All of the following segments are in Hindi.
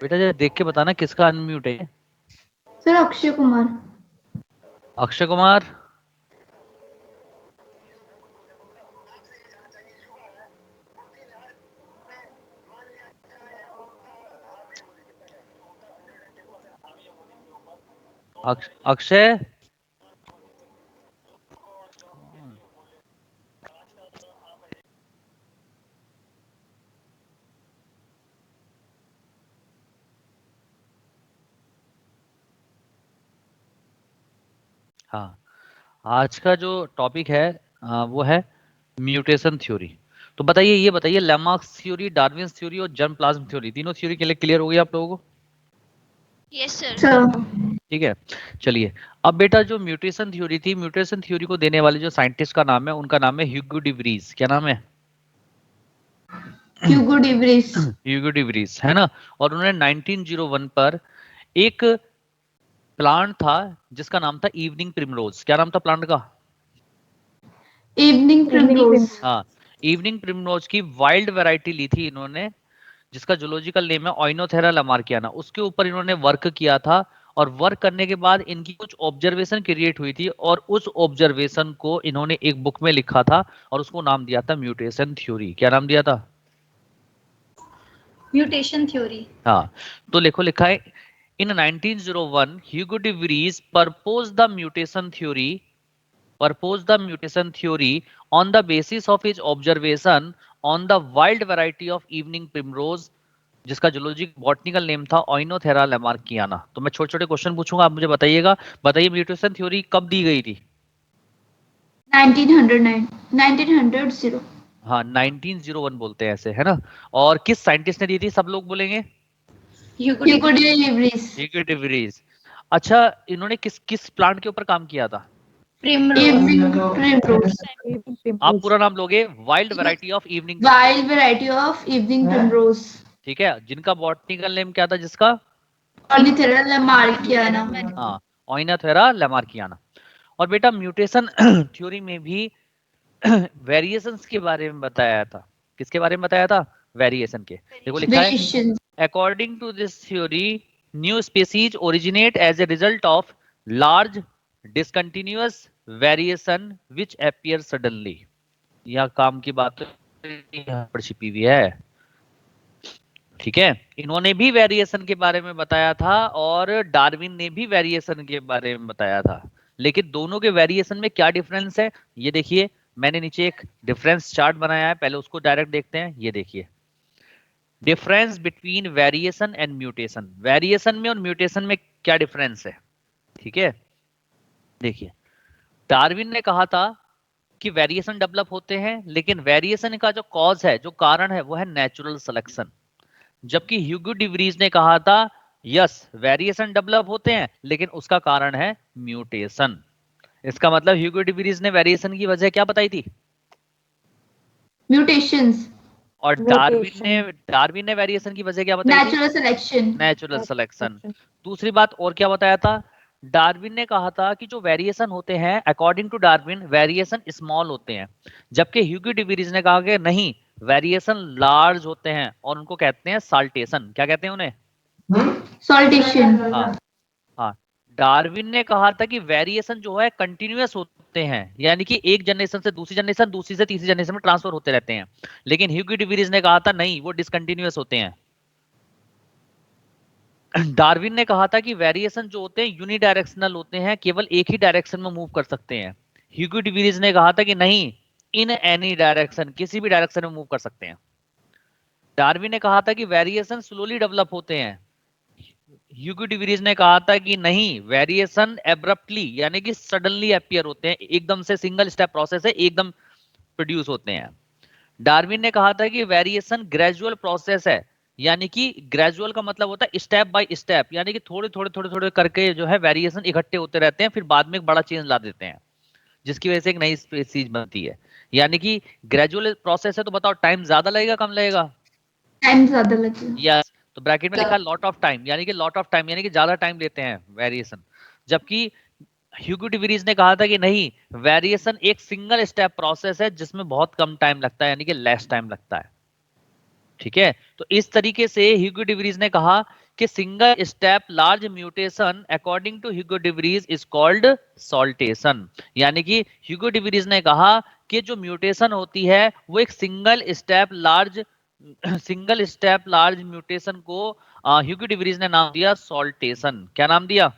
बेटा जरा देख के बताना किसका अनम्यूट है। सर अक्षय कुमार। अक्षय कुमार, अक्षय, हाँ, आज का जो टॉपिक है वो है म्यूटेशन थ्योरी। तो बताइए, ये बताइए लेमार्क्स थ्योरी, डार्विन्स थ्योरी और जर्मप्लाज्म थ्योरी, तीनों थ्योरी के लिए क्लियर हो गई आप लोगों को? Yes sir. सर ठीक है, चलिए। अब बेटा जो म्यूटेशन थ्योरी थी, म्यूटेशन थ्योरी को देने वाले जो साइंटिस्ट का नाम है, उनका नाम है ह्यूगो डी व्रीज। क्या नाम है? Hugo de Vries. Hugo de Vries, है ना। और उन्होंने 1901 पर एक प्लांट था जिसका नाम था इवनिंग प्रिमरोज। क्या नाम था प्लांट का? Evening primrose. हाँ, इवनिंग प्रिमरोज की वाइल्ड वैरायटी ली थी इन्होंने, जिसका जूलॉजिकल नेम है ओइनोथेरा लामार्कियाना। उसके ऊपर इन्होंने वर्क किया था, और वर्क करने के बाद इनकी कुछ ऑब्जर्वेशन क्रिएट हुई थी, और उस ऑब्जर्वेशन को इन्होंने एक बुक में लिखा था, और उसको नाम दिया था म्यूटेशन थ्योरी। क्या नाम दिया था? Mutation theory. हाँ, तो लिखो, लिखा है इन 1901 Hugo de Vries proposed the mutation theory on the basis of his observation on the wild variety of evening primrose, जिसका जूलॉजिक बॉटनिकल नेम था ओइनोथेरा लैमार्कियाना। तो मैं छोटे छोटे क्वेश्चन पूछूंगा, आप मुझे बताइएगा। बताइए म्यूटेशन थ्योरी कब दी गई थी? 1900। हाँ, 1901 बोलते हैं ऐसे, है ना। और किस साइंटिस्ट ने दी थी? सब लोग बोलेंगे Hugo de Vries. Hugo de Vries. अच्छा, इन्होंने किस किस प्लांट के ऊपर काम किया था? Evening primrose. आप पूरा नाम लोगे? Wild variety of evening. Wild variety of evening primrose. ठीक है, जिनका बॉटनिकल नेम क्या था जिसका? ओइनोथेरा लामार्कियाना। हाँ, ओइनोथेरा लैमार्कियाना। और बेटा म्यूटेशन थ्योरी में भी वेरिएशंस के बारे में बताया था। किसके बारे में बताया था? वेरिएशन के। देखो लिखा है, variation. According to this theory new species originate as a result of large discontinuous variation which appear suddenly. यह काम की बात यहाँ पर छिपी हुई है। ठीक है, इन्होंने भी वेरिएशन के बारे में बताया था, और डार्विन ने भी वेरिएशन के बारे में बताया था। लेकिन दोनों के वेरिएशन में क्या डिफरेंस है, ये देखिए। मैंने नीचे एक डिफरेंस चार्ट बनाया है, पहले उसको डायरेक्ट देखते हैं। ये देखिए, difference between variation and mutation. Variation में और म्यूटेशन में क्या डिफरेंस है? ठीक है, देखिए, डार्विन ने कहा था कि वेरिएशन डेवलप होते हैं, लेकिन वेरिएशन का जो कॉज है, जो कारण है, वो है नेचुरल सिलेक्शन। जबकि ह्यूगो डी व्रीज ने कहा था यस, वेरिएशन डेवलप होते हैं, लेकिन उसका कारण है म्यूटेशन। इसका मतलब ह्यूगो डी व्रीज ने वेरिएशन की वजह क्या बताई थी? म्यूटेशंस। और डार्विन ने वेरिएशन की वजह क्या बताई थी? Natural selection. Natural selection. दूसरी बात और क्या बताया था? डार्विन ने कहा था कि जो वेरिएशन होते हैं, according to Darwin, variation small होते हैं, जबकि ह्यूगो डी व्रीज ने कहा कि नहीं, वेरिएशन लार्ज होते हैं, और उनको कहते हैं साल्टेशन। क्या कहते हैं उन्हें? सॉल्टेशन। हाँ, हाँ। डार्विन ने कहा था कि वेरिएशन जो है कंटिन्यूअस होते हैं, यानी कि एक जनरेशन से दूसरी जनरेशन, दूसरी से तीसरी जनरेशन में ट्रांसफर होते रहते हैं। लेकिन ह्यूगो डी व्रीज ने कहा था नहीं, वो डिसकंटिन्यूअस होते हैं। डार्विन ने कहा था कि वेरिएशन जो होते हैं यूनिडायरेक्शनल होते हैं, केवल एक ही डायरेक्शन में मूव कर सकते हैं। ह्यूगो डी व्रीज ने कहा था कि नहीं, इन एनी डायरेक्शन, किसी भी डायरेक्शन में मूव कर सकते हैं। डार्विन ने कहा था कि वेरिएशन स्लोली डेवलप होते हैं। ह्यूगो डी व्रीज ने कहा था कि नहीं, वेरिएशन एब्रप्टली, यानी कि सडनली अपीयर होते हैं, एकदम से सिंगल स्टेप प्रोसेस है, एकदम प्रोड्यूस होते हैं। डार्विन ने कहा था कि वेरिएशन ग्रेजुअल प्रोसेस है, यानी कि ग्रेजुअल का मतलब होता है स्टेप बाय स्टेप, यानी कि थोड़े थोड़े थोड़े थोड़े करके जो है वेरिएशन इकट्ठे होते रहते हैं, फिर बाद में एक बड़ा चेंज ला देते हैं, जिसकी वजह से एक नई स्पीसीज बनती है। यानी कि ग्रेजुअल प्रोसेस है, तो बताओ टाइम ज्यादा लगेगा कम लगेगा? टाइम ज्यादा लगेगा। यस, तो ब्रैकेट में लिखा है लॉट ऑफ टाइम, यानी कि लॉट ऑफ टाइम, यानी कि ज्यादा टाइम लेते हैं वेरिएशन। जबकि ह्यूगो डी व्रीज ने कहा था कि नहीं, वेरिएशन एक सिंगल स्टेप प्रोसेस है जिसमें बहुत कम टाइम लगता है, यानी कि लेस टाइम लगता है। ठीक है, तो इस तरीके से ह्यूगो डी व्रीज ने कहा कि single step large mutation according to Hugo de Vries is called saltation. यानी कि ह्यूगो डे व्रीज ने कहा कि जो म्यूटेशन होती है वो एक सिंगल स्टेप लार्ज म्यूटेशन को ह्यूगो डे व्रीज ने नाम दिया सॉल्टेशन। क्या नाम दिया?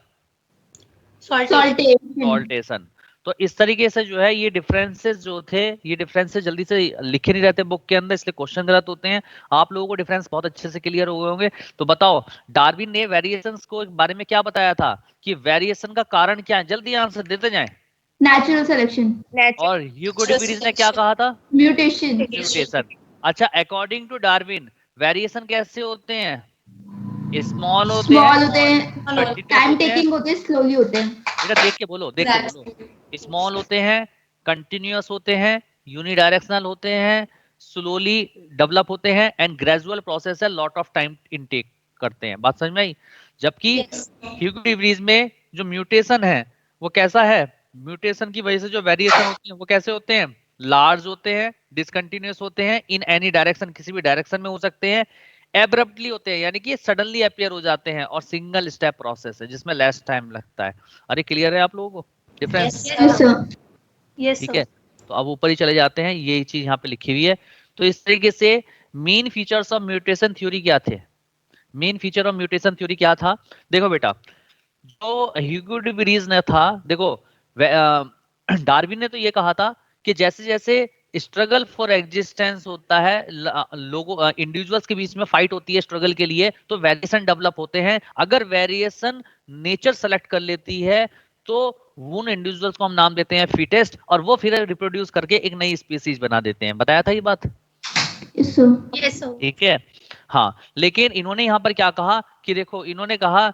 सॉल्टेशन। सॉल्टेशन। तो इस तरीके से जो है ये डिफरेंसेस जो थे, ये डिफरेंसेस जल्दी से लिखे नहीं रहते बुक के अंदर, इसलिए क्वेश्चन गलत होते हैं। आप लोगों को डिफरेंस बहुत अच्छे से क्लियर हो गए होंगे। तो बताओ डार्विन ने वेरिएशंस को बारे में क्या बताया था कि वेरिएशन का कारण क्या है? जल्दी आंसर देते जाएं। Natural selection. और ह्यूगो डे व्रीज ने क्या कहा था? म्यूटेशन। म्यूटेशन। अच्छा, अकॉर्डिंग टू डार्विन वेरिएशन कैसे होते हैं? स्मॉल होते हैं, स्मॉल होते हैं, कंटिन्यूअस टाइम होते हैं। टेकिंग होते हैं, स्लोली होते हैं। बेटा देख के बोलो, देख के बोलो। स्मॉल होते हैं, कंटिन्यूअस होते हैं, यूनिडायरेक्शनल होते हैं, स्लोली डेवलप होते हैं एंड ग्रेजुअल प्रोसेस है, लॉट ऑफ टाइम इनटेक करते हैं। बात समझ में आई? जबकि ह्यूगो डे व्रीज में जो म्यूटेशन है वो कैसा है? म्यूटेशन की वजह से जो वेरिएशन होते हैं वो कैसे होते हैं? लार्ज होते हैं, डिसकंटिन्यूअस होते हैं, इन एनी डायरेक्शन, किसी भी डायरेक्शन में हो सकते हैं, एब्रप्टली होते हैं यानी कि सडनली अपियर हो जाते हैं, और सिंगल स्टेप प्रोसेस है जिसमें लेस टाइम लगता है। अरे क्लियर है आप लोगों को डिफरेंस? Yes sir. ठीक है, तो अब ऊपर ही चले जाते हैं, ये चीज यहाँ पे लिखी हुई है। तो इस तरीके से main features of mutation theory क्या थे? Main feature of mutation theory क्या था? देखो बेटा, जो ह्यूगो डे व्रीज ने था, देखो डार्विन ने तो ये कहा था कि जैसे जैसे स्ट्रगल फॉर एग्जिस्टेंस होता है, लोगों इंडिविजुअल्स के बीच में फाइट होती है स्ट्रगल के लिए, तो वेरिएशन डेवलप होते हैं। अगर वेरिएशन नेचर सेलेक्ट कर लेती है तो उन इंडिविजुअल्स को हम नाम देते हैं फिटेस्ट, और वो फिर रिप्रोड्यूस करके एक नई स्पीसीज बना देते हैं। बताया था ये बात? Yes sir. ठीक है। हाँ, लेकिन इन्होंने यहाँ पर क्या कहा कि देखो, इन्होंने कहा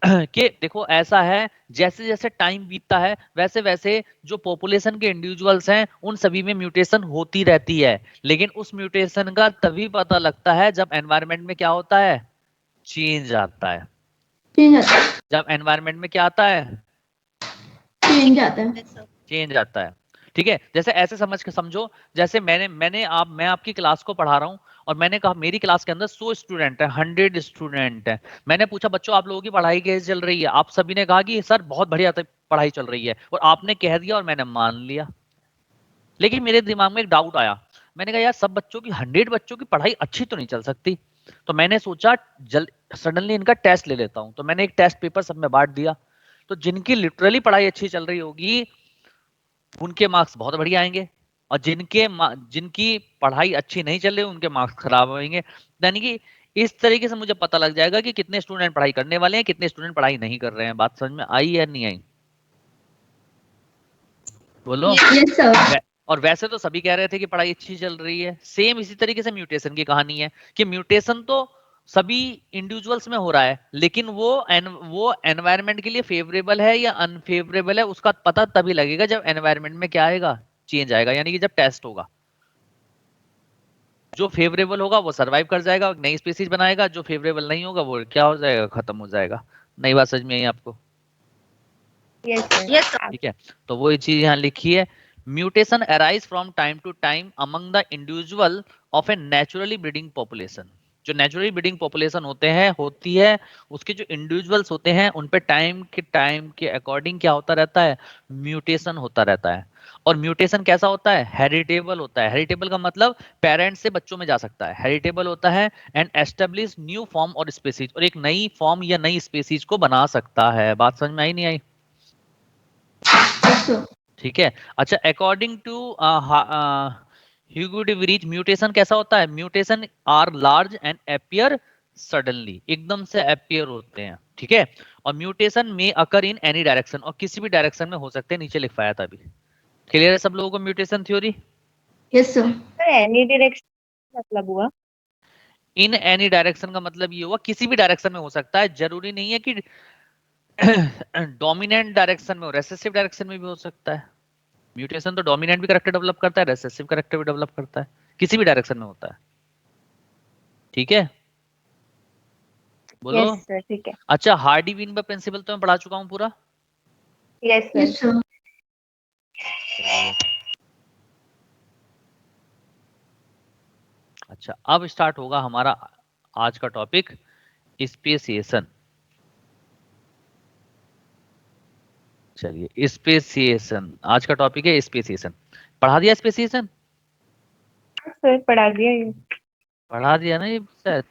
कि देखो ऐसा है, जैसे जैसे टाइम बीतता है वैसे वैसे जो पॉपुलेशन के इंडिविजुअल्स हैं उन सभी में म्यूटेशन होती रहती है, लेकिन उस म्यूटेशन का तभी पता लगता है जब एनवायरनमेंट में क्या होता है? चेंज आता है। चेंज आता है। जब एनवायरनमेंट में क्या आता है? चेंज आता है। चेंज आता है। ठीक है, जैसे ऐसे समझ के समझो, जैसे मैं आपकी क्लास को पढ़ा रहा हूँ, और मैंने कहा मेरी क्लास के अंदर 100 स्टूडेंट है, 100 स्टूडेंट है। मैंने पूछा बच्चों आप लोगों की पढ़ाई कैसे चल रही है? आप सभी ने कहा कि सर बहुत बढ़िया पढ़ाई चल रही है, और आपने कह दिया और मैंने मान लिया। लेकिन मेरे दिमाग में एक डाउट आया, मैंने कहा यार सब बच्चों की 100 बच्चों की पढ़ाई अच्छी तो नहीं चल सकती। तो मैंने सोचा सडनली इनका टेस्ट ले लेता हूँ, तो मैंने एक टेस्ट पेपर सब में बांट दिया। तो जिनकी लिटरली पढ़ाई अच्छी चल रही होगी उनके मार्क्स बहुत बढ़िया आएंगे, और जिनकी पढ़ाई अच्छी नहीं चल रही उनके मार्क्स खराब आएंगे। यानी कि इस तरीके से मुझे पता लग जाएगा कि कितने स्टूडेंट पढ़ाई करने वाले हैं, कितने स्टूडेंट पढ़ाई नहीं कर रहे हैं। बात समझ में आई या नहीं आई? बोलो। Yes sir. और वैसे तो सभी कह रहे थे कि पढ़ाई अच्छी चल रही है। सेम इसी तरीके से म्यूटेशन की कहानी है कि म्यूटेशन तो सभी इंडिविजुअल्स में हो रहा है, लेकिन वो एनवायरनमेंट के लिए फेवरेबल है या अनफेवरेबल है उसका पता तभी लगेगा जब एनवायरनमेंट में क्या आएगा? चेंज आएगा, यानी कि जब टेस्ट होगा। जो फेवरेबल होगा वो सरवाइव कर जाएगा, नई स्पीसीज बनाएगा, जो फेवरेबल नहीं होगा वो क्या हो जाएगा? खत्म हो जाएगा। नई बात समझ में आई आपको? Yes sir. ठीक है, तो वो चीज यहाँ लिखी है। Mutation arise from time to time among the individual of a naturally breeding population. जो नेचुरली ब्रीडिंग पॉपुलेशन होती है, उसके जो इंडिविजुअल्स होते हैं उन पे टाइम के अकॉर्डिंग क्या होता रहता है? म्यूटेशन होता रहता है। और म्यूटेशन कैसा होता है? हेरिटेबल होता है। हेरिटेबल का मतलब पेरेंट्स से बच्चों में जा सकता है, हेरिटेबल होता है, एंड एस्टेब्लिश न्यू फॉर्म और स्पीसीज, और एक नई फॉर्म या नई स्पीसीज को बना सकता है। बात समझ में आई नहीं आई? Yes sir. ठीक है। अच्छा, according to Hugo de Vries mutation कैसा होता है? Mutation are large and appear suddenly, एकदम से अपीयर होते हैं। ठीक है, और म्यूटेशन में अकर इन एनी डायरेक्शन, और किसी भी डायरेक्शन में हो सकते हैं, नीचे लिखवाया था अभी। क्लियर है सब लोगों को mutation theory? Yes sir. Any direction मतलब हुआ? इन एनी डायरेक्शन का मतलब ये हुआ किसी भी डायरेक्शन में हो सकता है, जरूरी नहीं है कि डोमिनेंट डायरेक्शन में हो, रेसेसिव डायरेक्शन में भी हो सकता है। म्यूटेशन तो डोमिनेंट भी कैरेक्टर डेवलप करता है, रेसेसिव कैरेक्टर भी डेवलप करता है, किसी भी डायरेक्शन में होता है। ठीक है, बोलो। यस सर, ठीक है। अच्छा, हार्डी वीनबर्ग प्रिंसिपल तो मैं पढ़ा चुका हूँ पूरा। Yes yes sir. सर। चलिए, अच्छा अब स्टार्ट होगा हमारा आज का टॉपिक, स्पेसिएशन, चलिए स्पेसिएशन आज का टॉपिक है, स्पेसिएशन। पढ़ा दिया स्पेसिएशन? सर पढ़ा दिया ये। पढ़ा दिया ना ये शायद।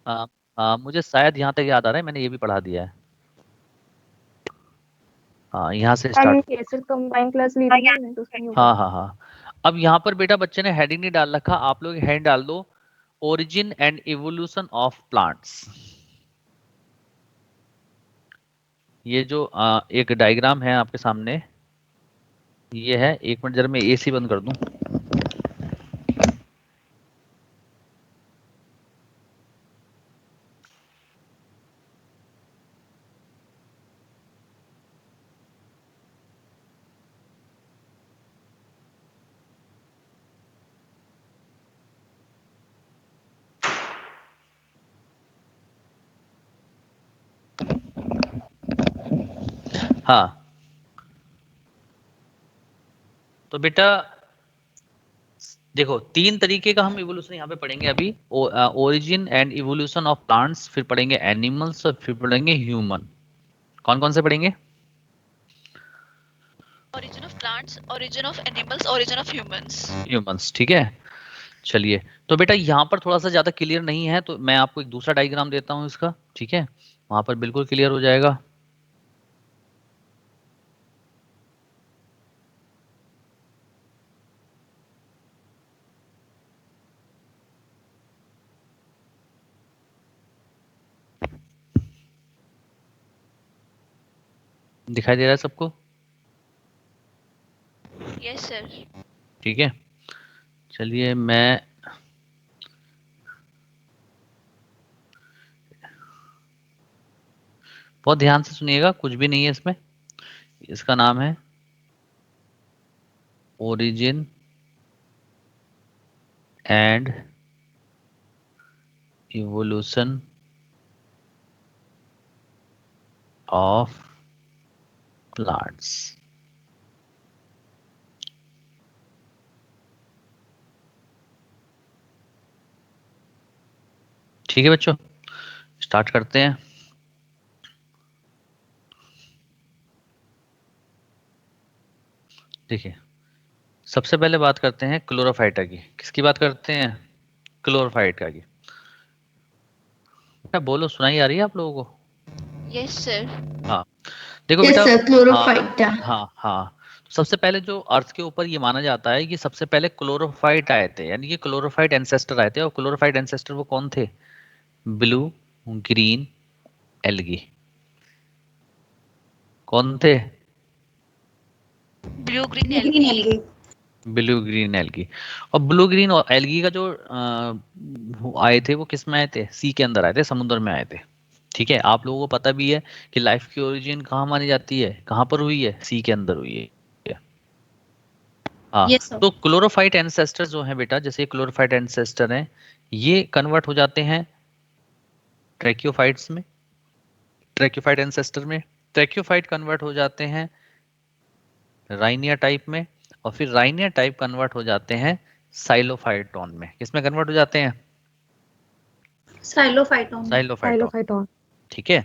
हाँ हाँ, मुझे शायद यहाँ तक याद आ रहा है मैंने ये भी पढ़ा दिया है। हाँ यहाँ से स्टार्ट। ये सर कंबाइन क्लास ली थी ना मैंने, तो उसमें होगा। हाँ हाँ हाँ। अब यहाँ पर बेटा बच्चे ने हेडिंग नहीं डाल रखा, आप लोग हेड डाल दो, origin and evolution of plants. ये जो एक डायग्राम है आपके सामने, ये है। एक मिनट जरा मैं एसी बंद कर दूं। हाँ तो बेटा देखो, तीन तरीके का हम इवोल्यूशन यहाँ पे पढ़ेंगे अभी। Origin and evolution of plants, फिर पढ़ेंगे एनिमल्स, और फिर पढ़ेंगे ह्यूमन। कौन कौन से पढ़ेंगे? Origin of plants, origin of animals, origin of humans. Humans, ठीक है। चलिए, तो बेटा यहाँ पर थोड़ा सा ज्यादा क्लियर नहीं है, तो मैं आपको एक दूसरा डायग्राम देता हूँ इसका, ठीक है, वहां पर बिल्कुल क्लियर हो जाएगा। दिखाई दे रहा है सबको? Yes, sir. ठीक है, चलिए मैं बहुत ध्यान से सुनिएगा, कुछ भी नहीं है इसमें। इसका नाम है origin and evolution of plants. ठीक है बच्चों, स्टार्ट करते हैं। देखिए, सबसे पहले बात करते हैं क्लोरोफाइटा की। किसकी बात करते हैं? क्लोरोफाइटा की। बेटा बोलो, सुनाई आ रही है आप लोगों को? Yes, sir. हाँ देखो यस बेटा। सर, हाँ क्लोरोफाइटा। हाँ हाँ, तो सबसे पहले जो अर्थ के ऊपर ये माना जाता है कि सबसे पहले क्लोरोफाइट आए थे, यानी कि क्लोरोफाइट एंसेस्टर आए थे। और क्लोरोफाइट एंसेस्टर वो कौन थे? Blue green algae. कौन थे? Blue, green, algae. Blue green algae. और ब्लू ग्रीन और एल्गी का जो वो आए थे, वो किस में आए थे? सी के अंदर आए थे, समुद्र में आए थे। ठीक है, आप लोगों को पता भी है कि लाइफ की ओरिजिन कहाँ मानी जाती है, कहाँ पर हुई है? सी के अंदर हुई है। हाँ, यस सर। तो क्लोरोफाइट एंसेस्टर जो है बेटा, जैसे क्लोरोफाइट एंसेस्टर हैं, ये कन्वर्ट हो जाते हैं ट्रैक्योफाइट्स में, ट्रैक्योफाइट एंसेस्टर में। ट्रैक्योफाइट कन्वर्ट हो जाते हैं राइनिया टाइप में, और फिर राइनिया टाइप कन्वर्ट हो जाते हैं साइलोफाइटोन में। किसमें कन्वर्ट हो जाते हैं? साइलोफाइटोन। साइलोफाइटोन। साइलोफाइटोन। ठीक है,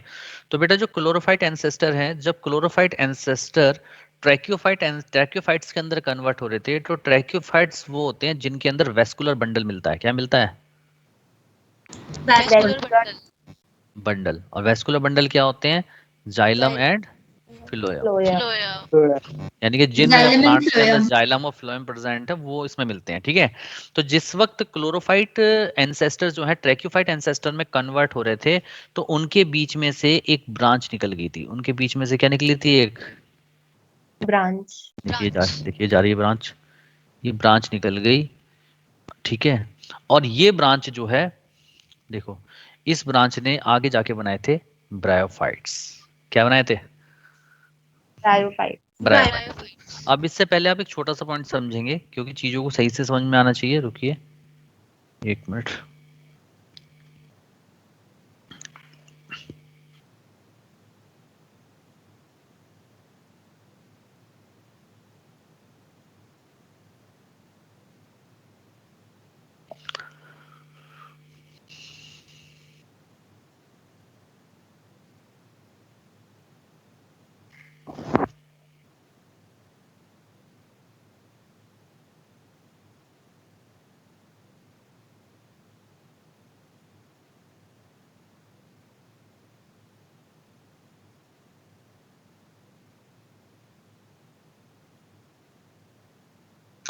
तो बेटा जो क्लोरोफाइट एंसेस्टर हैं, जब क्लोरोफाइट एंसेस्टर ट्रैक्योफाइट्स के अंदर कन्वर्ट हो रहे थे, तो ट्रैक्योफाइट्स वो होते हैं जिनके अंदर वेस्कुलर बंडल मिलता है। क्या मिलता है? Vascular bundle. बंडल। और वेस्कुलर बंडल क्या होते हैं? Xylem Xylem. And phloem. Phloem. Phloem. यानी कि जिन जाइलम एंड प्लांट्स के अंदर फ्लोएम। जाइलम और फ्लोएम प्रेजेंट है, वो इसमें मिलते हैं। ठीक है, तो जिस वक्त क्लोरोफाइट एंसेस्टर जो है ट्रैक्योफाइट एंसेस्टर में कन्वर्ट हो रहे थे, तो उनके बीच में से एक ब्रांच निकल गई थी। उनके बीच में से क्या निकली थी? एक, ब्रांच। Branch. देखिए जा रही है ब्रांच, ये ब्रांच निकल गई। ठीक है, और ये ब्रांच जो है, देखो, इस ब्रांच ने आगे जाके बनाए थे ब्रायोफाइट्स। क्या बनाए थे? ब्रायोफाइट। ब्रायोफाइट। Bryophytes. अब इससे पहले आप एक छोटा सा पॉइंट समझेंगे, क्योंकि चीजों को सही से समझ में आना चाहिए। रुकिए एक मिनट।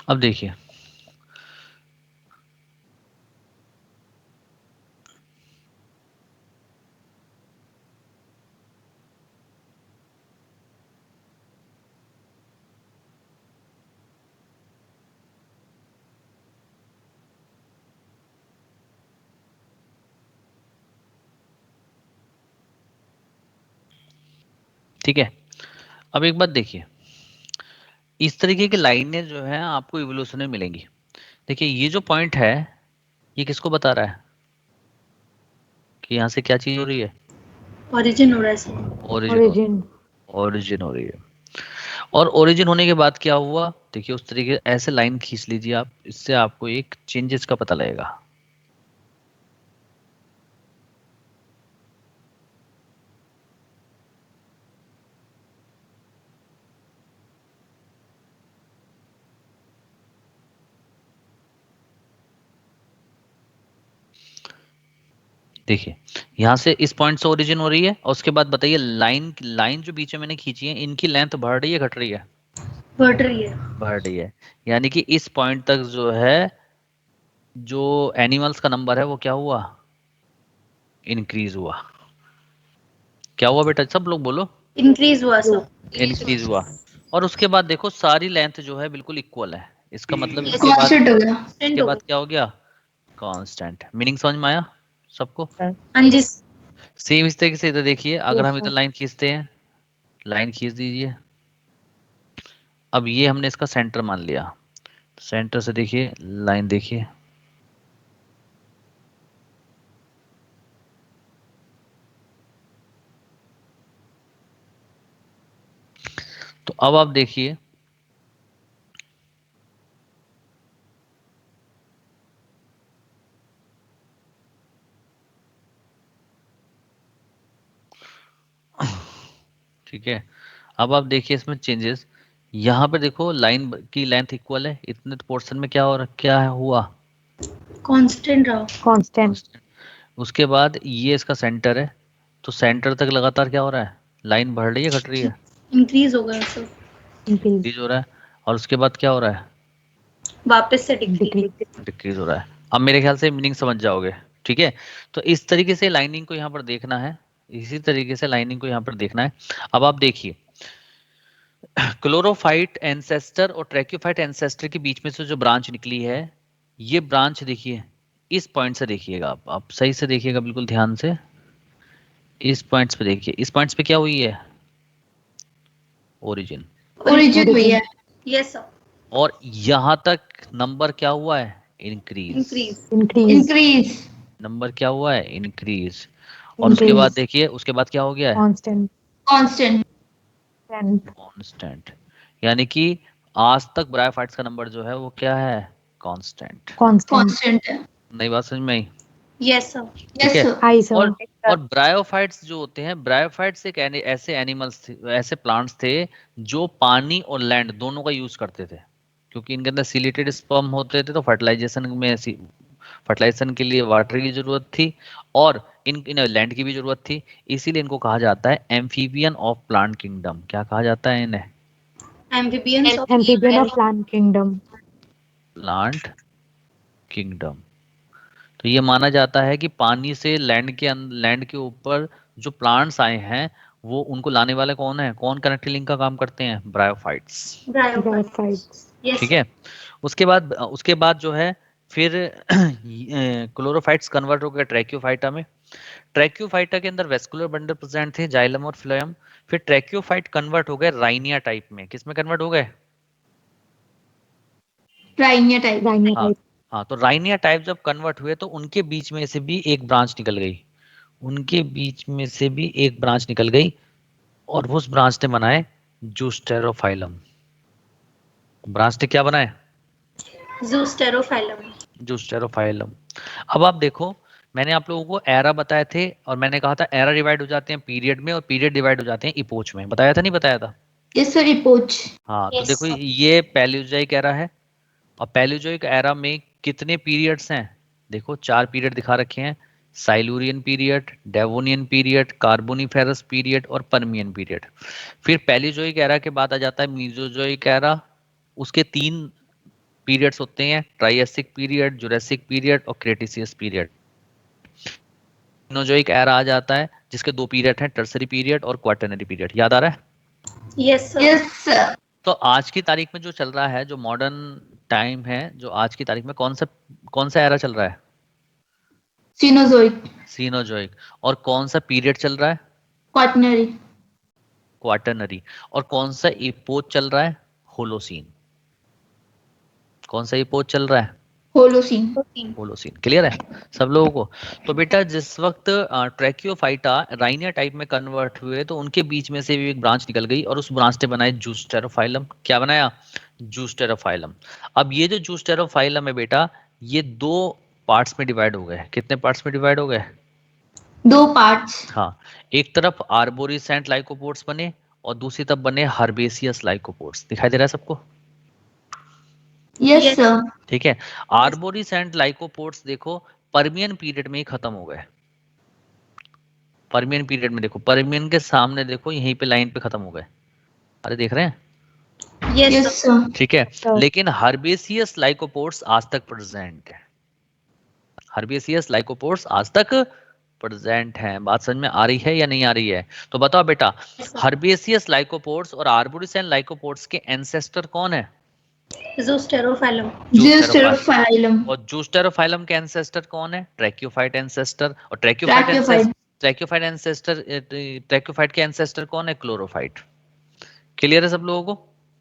अब देखिए, ठीक है। अब एक बात देखिए, इस तरीके की लाइनें जो है आपको इवोल्यूशन में मिलेंगी। देखिए ये जो पॉइंट है, ये किसको बता रहा है कि यहाँ से क्या चीज हो रही है? ओरिजिन हो रहा है सर। ओरिजिन, ओरिजिन हो रही है। और ओरिजिन होने के बाद क्या हुआ, देखिए उस तरीके ऐसे लाइन खींच लीजिए आप, इससे आपको एक चेंजेस का पता लगेगा। देखिए यहाँ से इस पॉइंट से ओरिजिन हो रही है, और उसके बाद बताइए लाइन लाइन जो बीच में मैंने खींची है, इनकी लेंथ बढ़ रही है घट रही है? बढ़ रही है। बढ़ रही है। यानी कि इस पॉइंट तक जो है, जो एनिमल्स का नंबर है वो क्या हुआ? इंक्रीज हुआ। क्या हुआ बेटा, सब लोग बोलो। इंक्रीज हुआ सर। इंक्रीज हुआ। और उसके बाद देखो सारी लेंथ जो है बिल्कुल इक्वल है, इसका मतलब इसके बाद, कांस्टेंट हो गया। इसके बाद क्या हो गया? कांस्टेंट। मीनिंग समझ में आया सबको? हाँ जी। सेम इस तरीके से इधर देखिए, अगर Yes, हम इधर sir. लाइन खींचते हैं, लाइन खींच दीजिए। अब ये हमने इसका सेंटर मान लिया, सेंटर से देखिए लाइन देखिए, तो अब आप देखिए ठीक है। अब आप देखिए इसमें चेंजेस, यहाँ पे देखो लाइन की लेंथ इक्वल है, इतने पोर्शन में क्या हो रहा, क्या हुआ? कांस्टेंट रहा। Constant. Constant। उसके बाद ये इसका सेंटर है, तो सेंटर तक लगातार क्या हो रहा है? लाइन बढ़ रही है घट रही है? इंक्रीज हो गया सर। Increase. डिक्रीज हो रहा है। और उसके बाद क्या हो रहा है? वापस से डिक्रीज। Decrease. डिक्रीज हो रहा है। अब मेरे ख्याल से मीनिंग समझ जाओगे, ठीक है। तो इस तरीके से लाइनिंग को यहाँ पर देखना है, इसी तरीके से लाइनिंग को यहाँ पर देखना है। अब आप देखिए, क्लोरोफाइट एंसेस्टर और ट्रैक्योफाइट एंसेस्टर के बीच में से जो ब्रांच निकली है, ये ब्रांच देखिए, इस पॉइंट से देखिएगा आप सही से देखिएगा बिल्कुल ध्यान से, इस पॉइंट्स पे देखिए, इस पॉइंट्स पे क्या हुई है? ओरिजिन। ओरिजिन हुई है। Yes sir. और यहाँ तक नंबर क्या हुआ है? Increase. Increase. Increase. Increase. Number क्या हुआ है? इंक्रीज। और उसके बाद देखिए, उसके बाद क्या हो गया है? Constant. कांस्टेंट। And constant. यानी कि आज तक ब्रायोफाइट्स का नंबर जो है वो क्या है? कांस्टेंट। constant. कांस्टेंट है। नई बात समझ में आई? Yes sir. ठीक यस है। सर। Hi, sir. और ब्रायोफाइट्स जो होते हैं, ब्रायोफाइट्स एक ऐसे एनिमल्स थे, ऐसे प्लांट्स थे जो पानी और लैंड दोनों का यूज करते थे, क्योंकि इनके अंदर सिलेटेड स्पर्म होते थे, तो फर्टिलाइजेशन में फर्टिलाइजेशन के लिए वाटर की जरूरत थी, और इन लैंड की भी जरूरत थी। इसीलिए इनको कहा जाता है एम्फीबियन ऑफ प्लांट किंगडम। क्या कहा जाता है इन्हें? Amphibians of Amphibian of plant kingdom. Plant kingdom. तो ये माना जाता है कि पानी से लैंड के ऊपर जो प्लांट्स आए हैं, वो उनको लाने वाले कौन है? कौन कनेक्टिव लिंक का काम करते हैं? ब्रायोफाइट्स। Bryophytes. ठीक है। उसके बाद जो है, फिर क्लोरोफाइट्स कन्वर्ट हो गए ट्रैक्योफाइटा में। ट्रैक्योफाइटा के अंदर वेस्कुलर बंडल प्रेजेंट थे, जाइलम और फ्लोएम। फिर ट्रैक्योफाइट कन्वर्ट हो गए राइनिया टाइप में। किस में कन्वर्ट हो गए? Rhynia type. Rhino हाँ type. हाँ, तो राइनिया टाइप जब कन्वर्ट हुए तो उनके बीच में से भी एक ब्रांच निकल गई, उनके बीच में से भी एक ब्रांच निकल गई, और उस ब्रांच ने बनाए जूस्टेरोफाइलम। ब्रांच ने क्या बनाए? जूस्टेरोफाइलम। जूस्टेरोफाइलम। अब आप देखो, मैंने आप लोगों को एरा बताए थे, और मैंने कहा था एरा डिवाइड हो जाते हैं पीरियड में, और पीरियड डिवाइड हो जाते हैं इपोच में। बताया था नहीं बताया था? Yes sir. इपोच। हाँ, तो देखो ये पैलियोजोइक एरा है, और पैलियोजोइक एरा में कितने पीरियड्स हैं? देखो 4 पीरियड दिखा रखे हैं, Silurian period, Devonian period, Carboniferous period और पर्मियन पीरियड। फिर पैलियोजोइक एरा के बाद आ जाता है मीजोजोइक एरा, उसके 3 पीरियड्स होते हैं ट्राइएसिक पीरियड, जुरासिक पीरियड और क्रेटेशियस पीरियड। सीनोजोइक एरा आ जाता है जिसके 2 पीरियड हैं, टर्सरी पीरियड और क्वाटरनरी पीरियड। याद आ रहा है? Yes sir. Yes sir. तो आज की तारीख में जो चल रहा है, जो मॉडर्न टाइम है, जो आज की तारीख में कौन सा एरा चल रहा है? सीनोजोइक। सीनोजोइक। और कौन सा पीरियड चल रहा है? क्वाटरनरी। क्वाटरनरी। और कौन सा इपोच चल रहा है? होलोसीन। कौन सा इपोच चल रहा है? होलोसीन। होलोसीन। क्लियर है सब लोगों को? तो बेटा जिस वक्त ट्रैकियोफाइटा राइनिया टाइप में कन्वर्ट हुए तो उनके बीच में से भी एक ब्रांच निकल गई और उस ब्रांच ने बनाया जूस्टेरोफाइलम। क्या बनाया? जूस्टेरोफाइलम। अब ये जो जूस्टेरोफाइलम है बेटा, ये 2 पार्ट्स में डिवाइड हो गए। कितने पार्ट्स में डिवाइड हो गए? 2 पार्ट्स। हाँ, एक तरफ आर्बोरिसेंट लाइकोपोड्स बने और दूसरी तरफ बने हर्बेसियस लाइकोपोड्स। दिखाई दे रहा है सबको? Yes sir. ठीक है। आर्बोरिसेंट लाइकोपोड्स देखो पर्मियन पीरियड में ही खत्म हो गए। पर्मियन पीरियड में देखो, पर्मियन के सामने देखो, यहीं पे लाइन पे खत्म हो गए। अरे देख रहे हैं? Yes sir. ठीक है। सर। लेकिन हर्बेसियस लाइकोपोड्स आज तक प्रेजेंट है। हर्बेसियस लाइकोपोड्स आज तक प्रेजेंट हैं। बात समझ में आ रही है या नहीं आ रही है? तो बताओ बेटा, हर्बेसियस लाइकोपोड्स और आर्बोरिसेंट लाइकोपोड्स के एंसेस्टर कौन है? जूस्टेरोफाइलम। जूस्टेरोफाइलम। और जूस्टेरोफाइलम के एंसेस्टर कौन है? ट्रैकियोफाइट एंसेस्टर। और ट्रैकियोफाइट। ट्रैकियोफाइट के एंसेस्टर कौन है? क्लोरोफाइट। क्लियर है सब लोगों को?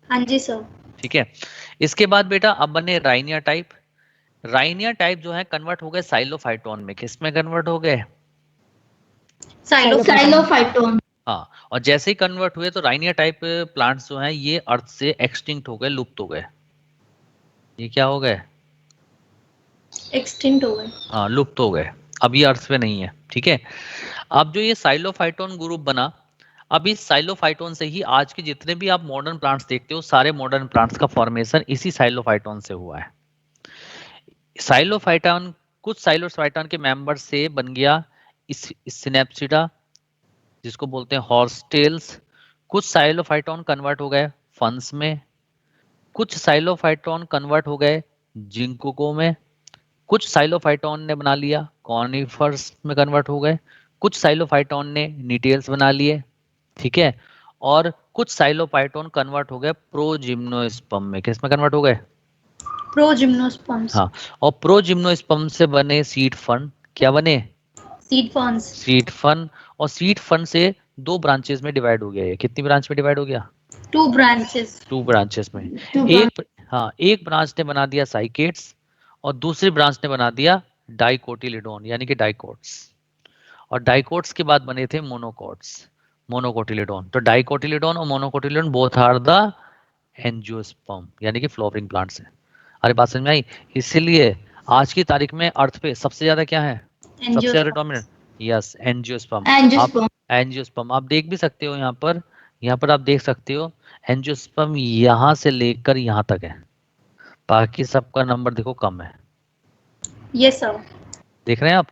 हाँ जी सर। ठीक है। इसके बाद बेटा अब बने राइनिया टाइप। राइनिया टाइप जो है कन्वर्ट हो गए साइलोफाइटोन में। किस में कन्वर्ट हो गए? साइलोफाइटोन। हाँ, और जैसे ही कन्वर्ट हुए तो राइनिया टाइप प्लांट्स जो हैं ये अर्थ से एक्सटिंक्ट हो गए, लुप्त हो गए। ये क्या हो गए? एक्सटिंक्ट हो गए। हाँ, लुप्त हो गए। अब ये अर्थ पे नहीं है। ठीक है। अब जो ये साइलोफाइटोन ग्रुप बना, अब इस साइलोफाइटोन से ही आज के जितने भी आप मॉडर्न प्लांट्स देखते हो, सारे मॉडर्न प्लांट्स का फॉर्मेशन इसी साइलोफाइटोन से हुआ है। साइलोफाइटोन, कुछ साइलोफाइटोन के मेंबर से बन गया इस सिनेप्सिडा जिसको बोलते हैं हॉर्स टेल्स। कुछ साइलोफाइटोन कन्वर्ट हो गए फंस में, कुछ साइलोफाइटोन कन्वर्ट हो गए जिंकुको में, कुछ साइलोफाइटोन ने बना लिया कॉनिफर्स में कन्वर्ट हो गए, कुछ साइलोफाइटोन ने निटेल्स बना लिए। ठीक है। और कुछ साइलोफाइटोन कन्वर्ट हो गए प्रोजिम्नोस्पर्म में। किस में कन्वर्ट हो गए? प्रोजिम्नोस्पर्म्स। हाँ, और प्रोजिम्नोस्पर्म से बने सीड फन। क्या बने? Seed forms. Seed fern. और सीड फन से 2 ब्रांचेस में डिवाइड हो गया। ये कितनी ब्रांच में डिवाइड हो गया? 2 ब्रांचेस। 2 ब्रांचेस में। एक ब्रांच ने बना दिया साइकेट्स और दूसरी ब्रांच ने बना दिया डाइकोटिलिडोन यानी कि डाइकोट्स। और डाइकोट्स के बाद बने थे मोनोकोट्स, मोनोकोटिलिडोन। तो डाइकोटिलिडोन और मोनोकोटिलिडोन बोथ आर द एंजियोस्पर्म यानी कि फ्लावरिंग प्लांट्स हैं। अरे बात समझ में आई? इसीलिए आज की तारीख में अर्थ पे सबसे ज्यादा क्या है? सबसे ज्यादा डोमिनेंट, यस, एंजियोस्पर्म। आप एंजियोस्पर्म आप देख भी सकते हो यहाँ पर आप देख सकते हो एंजियोस्पर्म यहाँ से लेकर यहाँ तक है, बाकी सबका नंबर देखो कम है। Yes sir. देख रहे हैं आप?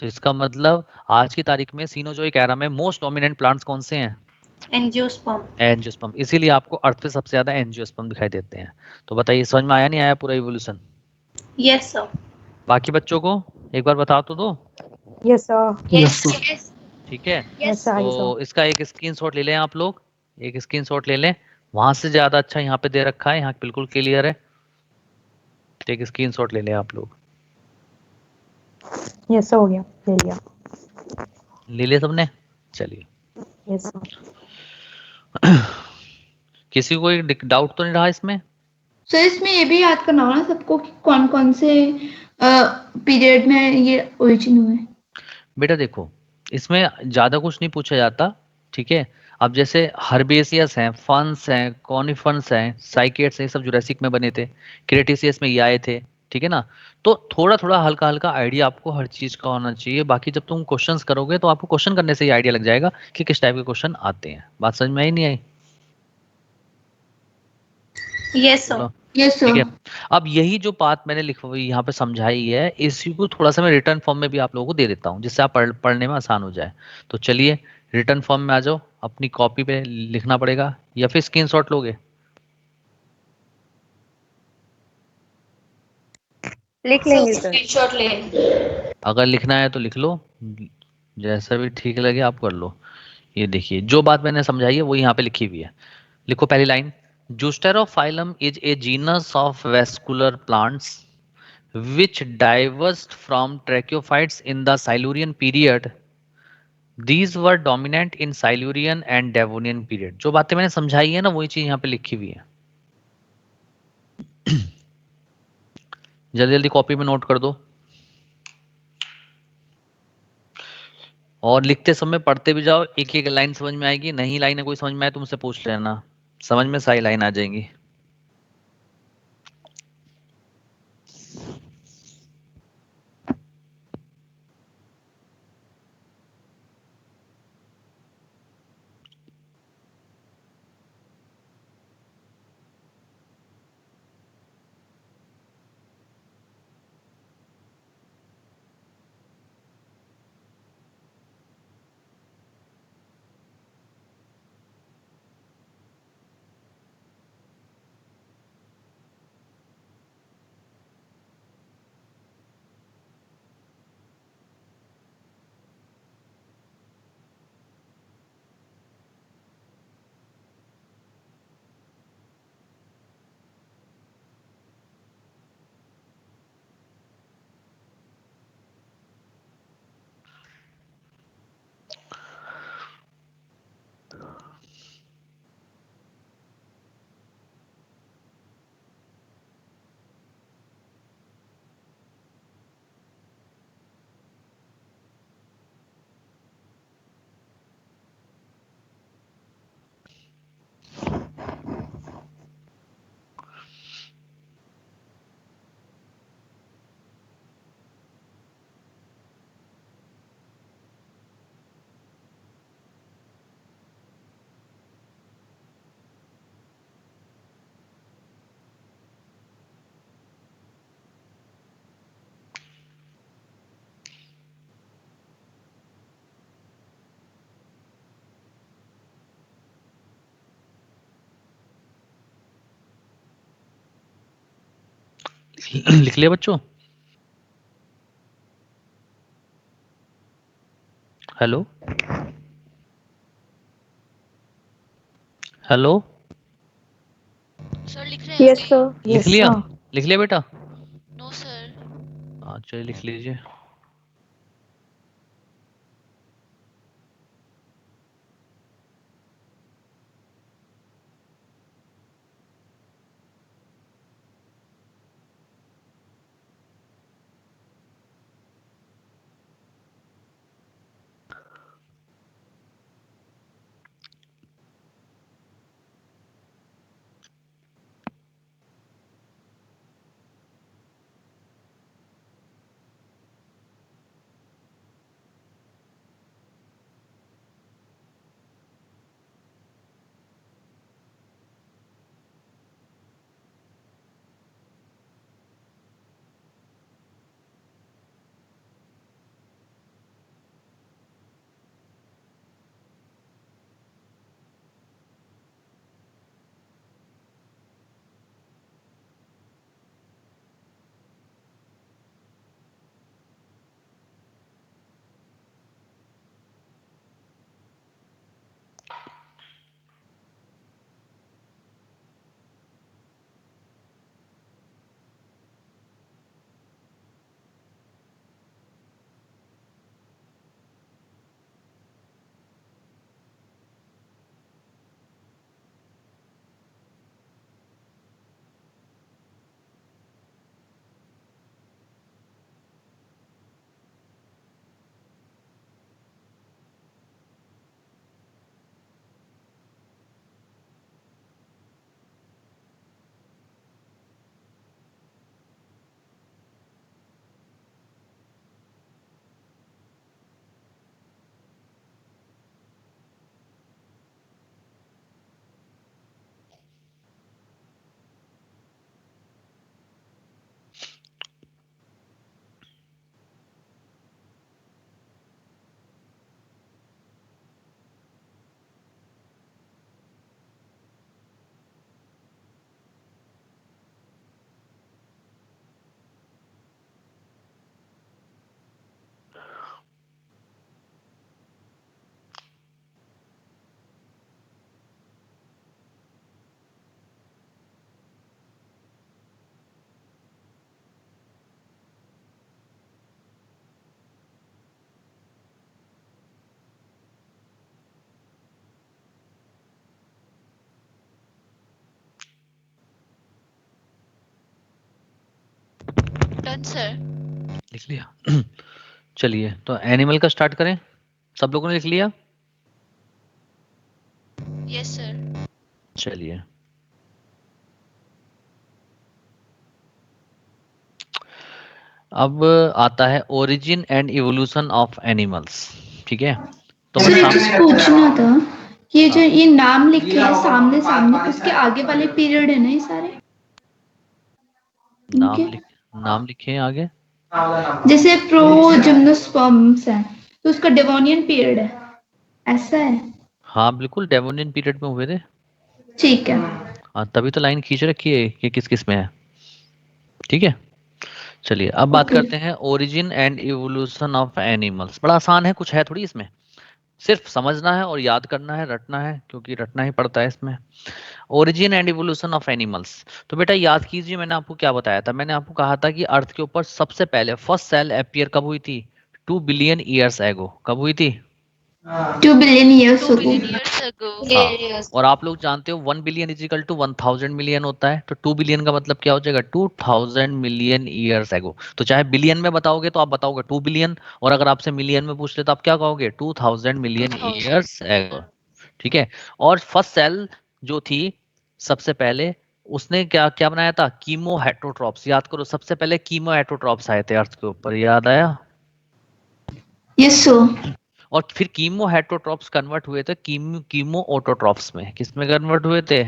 तो इसका मतलब आज की तारीख में सीनोजोइक एरा में मोस्ट डोमिनेंट प्लांट्स कौन से हैं? एंजियोस्पर्म। एंजियोस्पर्म। इसीलिए आपको अर्थ पे सबसे ज्यादा एंजियोस्पर्म दिखाई देते हैं। तो बताइए समझ में आया नहीं आया पूरा इवोल्यूशन? Yes sir. बाकी बच्चों को एक बार बता तो दो। Yes sir. यस। ठीक है। Yes sir. तो इसका एक स्क्रीनशॉट ले लें आप लोग, एक स्क्रीनशॉट ले लें। वहां से ज्यादा अच्छा यहाँ पे दे रखा है, यहाँ बिल्कुल क्लियर है। तो एक स्क्रीनशॉट ले लें आप लोग। यस हो गया, ले लिया। ले लिया सबने? चलिए। Yes sir. किसी को कोई डाउट तो नहीं रहा इसमें? सर इसमें ये भी याद करना होगा ना सबको कि कौन कौन से पीरियड में ये ओरिजिन हुए। बेटा देखो, इसमें ज्यादा कुछ नहीं पूछा जाता। ठीक है। अब जैसे हर्बेसियस हैं, फंस हैं, कॉनिफर्स हैं, साइकेट्स हैं, ये सब जुरासिक में बने थे, क्रेटेशियस में ये आए थे। ठीक है ना? तो थोड़ा थोड़ा हल्का हल्का आइडिया आपको हर चीज का होना चाहिए। बाकी जब तुम क्वेश्चंस करोगे तो आपको क्वेश्चन करने से ही आइडिया लग जाएगा कि किस टाइप के क्वेश्चन आते हैं। बात समझ में आई नहीं आई? Yes sir. यस ठीक है। सर। अब यही जो बात मैंने लिखवाई यहाँ पे समझाई है, इसी को थोड़ा सा मैं रिटर्न फॉर्म में भी आप लोगों को दे देता हूँ जिससे आप पढ़ने में आसान हो जाए। तो चलिए रिटर्न फॉर्म में आ जाओ। अपनी कॉपी पे लिखना पड़ेगा या फिर स्क्रीनशॉट लोगे? लिख लेंगे सर। स्क्रीनशॉट ले। अगर लिखना है तो लिख लो, जैसा भी ठीक लगे आप कर लो। ये देखिए जो बात मैंने समझाई है वो यहाँ पे लिखी हुई है। लिखो पहली line, Zosterophyllum is a genus of vascular plants which diverged from tracheophytes in the Silurian period. These were dominant in Silurian and Devonian period. जो बातें मैंने समझाई है ना वही चीज यहाँ पे लिखी हुई है। जल्दी जल्दी कॉपी में नोट कर दो, और लिखते समय पढ़ते भी जाओ, एक एक लाइन समझ में आएगी, नहीं लाइन है कोई समझ में आए तो मुझसे पूछ लेना, समझ में सारी लाइन आ जाएंगी। लिख लिया बच्चों? हेलो हेलो, सर लिख रहे हैं Yes अभी? sir. लिख Yes, लिया? sir. लिख लिया बेटा? No sir. हाँ चलिए लिख लीजिए। Done, sir. लिख लिया। चलिए तो एनिमल का स्टार्ट करें। सब लोगों ने लिख लिया? Yes, sir. चलिए अब आता है origin and evolution of animals. ठीक है, तो सर एक चीज पूछना था कि ये जो हाँ। ये नाम लिखे हैं सामने सामने उसके आगे वाले पीरियड है ना ये सारे इनके? नाम लिखे हैं आगे। जैसे प्रो जिम्नोस्पर्म्स है तो उसका डेवोनियन पीरियड है, ऐसा है? हाँ बिल्कुल, डेवोनियन पीरियड में हुए थे। ठीक है। हाँ तभी तो लाइन खींच रखी है कि किस किस में है। ठीक है, चलिए अब बात Okay. करते हैं origin and evolution of animals. बड़ा आसान है, कुछ है थोड़ी इसमें, सिर्फ समझना है और याद करना है, रटना है, क्योंकि रटना ही पड़ता है इसमें। Origin and evolution of animals, तो बेटा याद कीजिए मैंने आपको क्या बताया था। मैंने आपको कहा था कि अर्थ के ऊपर सबसे पहले फर्स्ट सेल अपीयर कब हुई थी? 2 बिलियन ईयर्स एगो। कब हुई थी? 2 billion years 2 ago. billion years ago. हाँ, और आप लोग जानते हो 1 billion is equal to 1000 million होता है, तो 2 बिलियन का मतलब क्या हो जाएगा? 2000 मिलियन ईयर्स एगो। तो चाहे बिलियन में बताओगे तो आप बताओगे 2 बिलियन, और अगर आपसे मिलियन में पूछ ले तो आप क्या कहोगे? 2000 मिलियन 2000. Years ago. ठीक है, और फर्स्ट सेल जो थी सबसे पहले, उसने क्या क्या बनाया था? Chemo heterotrophs. याद करो, सबसे पहले कीमो हेटरोट्रॉप्स आए थे अर्थ के ऊपर, याद आया? Yes sir. और फिर कीमो हेटरोट्रॉप्स कन्वर्ट हुए थे कीमो ऑटोट्रॉप्स में। किस में कन्वर्ट हुए थे?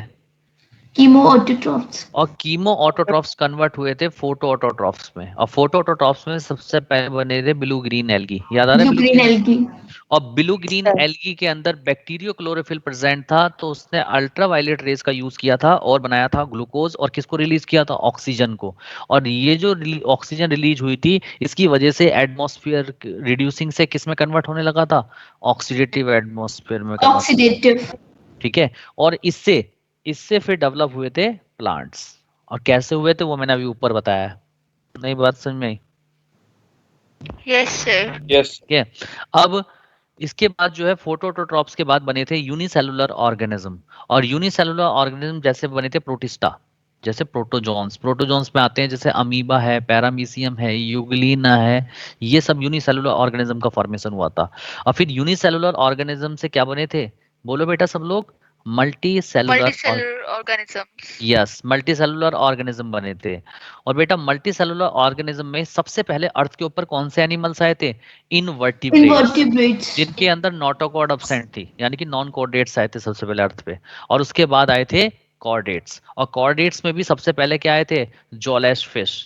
Chemoautotrophs. और कीमो ऑटोट्रॉप्स कन्वर्ट हुए थे फोटो ऑटोट्रॉप्स में, और फोटो ऑटोट्रॉप्स में सबसे पहले बने थे ब्लू ग्रीन एल्गी। याद आ रहा है Blue blue green green? algae. और ब्लू ग्रीन एल्गी के अंदर बैक्टीरियो क्लोरोफिल प्रेजेंट था, तो उसने अल्ट्रावायलेट रेज का यूज किया था और बनाया था ग्लूकोज, और किसको रिलीज किया था? ऑक्सीजन को। और ये जो ऑक्सीजन रिलीज हुई थी, इसकी वजह से एटमॉस्फेयर रिड्यूसिंग से किस में कन्वर्ट होने लगा था? ऑक्सीडेटिव एटमॉस्फेयर में कन्वर्ट। Oxidative. ठीक है, और इससे इससे फिर डेवलप हुए थे प्लांट्स। और कैसे हुए थे वो मैंने अभी ऊपर बताया। नई बात समझ में आई? Yes, sir. ठीक है, अब इसके बाद जो है फोटोट्रोट्रॉप्स के बाद बने थे यूनिसेलुलर ऑर्गेनिज्म। और यूनिसेलुलर ऑर्गेनिज्म जैसे बने थे प्रोटिस्टा, जैसे प्रोटोजोन्स। प्रोटोजोन्स में आते हैं जैसे अमीबा है, पैरामीशियम है, यूग्लिना है, ये सब यूनिसेलुलर ऑर्गेनिज्म का फॉर्मेशन हुआ था। और फिर यूनिसेलुलर ऑर्गेनिज्म से क्या बने थे? बोलो बेटा सब लोग। Multi cellular. Multicellular organisms. Yes, multi cellular organism बने थे। और बेटा मल्टी सेलुलर ऑर्गेनिज्म में सबसे पहले अर्थ के ऊपर कौन से एनिमल्स आए थे? Invertebrates, Invertebrates. जिनके अंदर नोटोकॉर्ड एब्सेंट थी, यानी कि नॉन कॉर्डेट्स आए थे सबसे पहले अर्थ पे। और उसके बाद आए थे कॉर्डेट्स, और कॉर्डेट्स में भी सबसे पहले क्या आए थे? जॉलेस्ट फिश।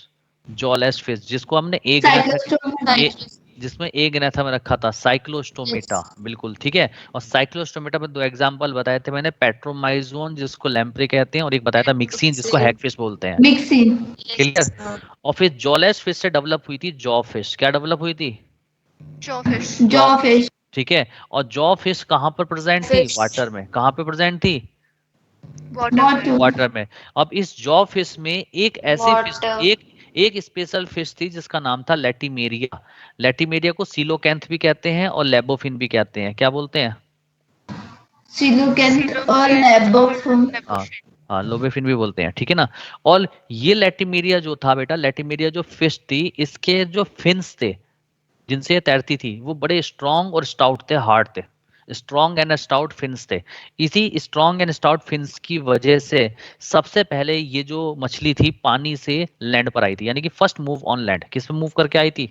जॉलेस्ट फिश जिसको हमने एक Cyclostoma. जिसमें एक गनेथा में रखा था, साइक्लोस्टोमेटा। बिल्कुल ठीक है, और साइक्लोस्टोमेटा में दो एग्जांपल बताए थे मैंने, पेट्रोमाइजोन जिसको लैम्प्रे कहते हैं, और एक बताया था मिक्सिन जिसको हैगफिश बोलते हैं। Mixin. क्लियर? और फिर जॉलेस्ट फिश से डेवलप हुई थी जॉ फिश। क्या डेवलप हुई थी? Jawfish. Jawfish. ठीक है, और जॉ फिश कहाँ पर प्रेजेंट थी? वाटर में। कहाँ पे प्रेजेंट थी? Water. Water. वाटर में। अब इस जॉ फिश में एक ऐसी फिश, एक स्पेशल फिश थी जिसका नाम था लेटिमेरिया। लेटिमेरिया को सीलोकैंथ भी कहते हैं और लेबोफिन भी कहते हैं। क्या बोलते हैं? Coelacanth और Coelacanth और Labophin. हाँ Labophin. हाँ, लोबेफिन भी बोलते हैं, ठीक है ना। और ये लेटिमेरिया जो था बेटा, लेटिमेरिया जो फिश थी, इसके जो फिन्स थे जिनसे ये तैरती थी, वो बड़े स्ट्रॉन्ग और स्टाउट थे, हार्ड थे। स्ट्रॉन्ग एंड स्टाउट फिन्स थे। इसी स्ट्रॉन्ग एंड स्टाउट फिन्स की वजह से सबसे पहले ये जो मछली थी पानी से लैंड पर आई थी, यानी कि फर्स्ट मूव ऑन लैंड। किस पे मूव करके आई थी?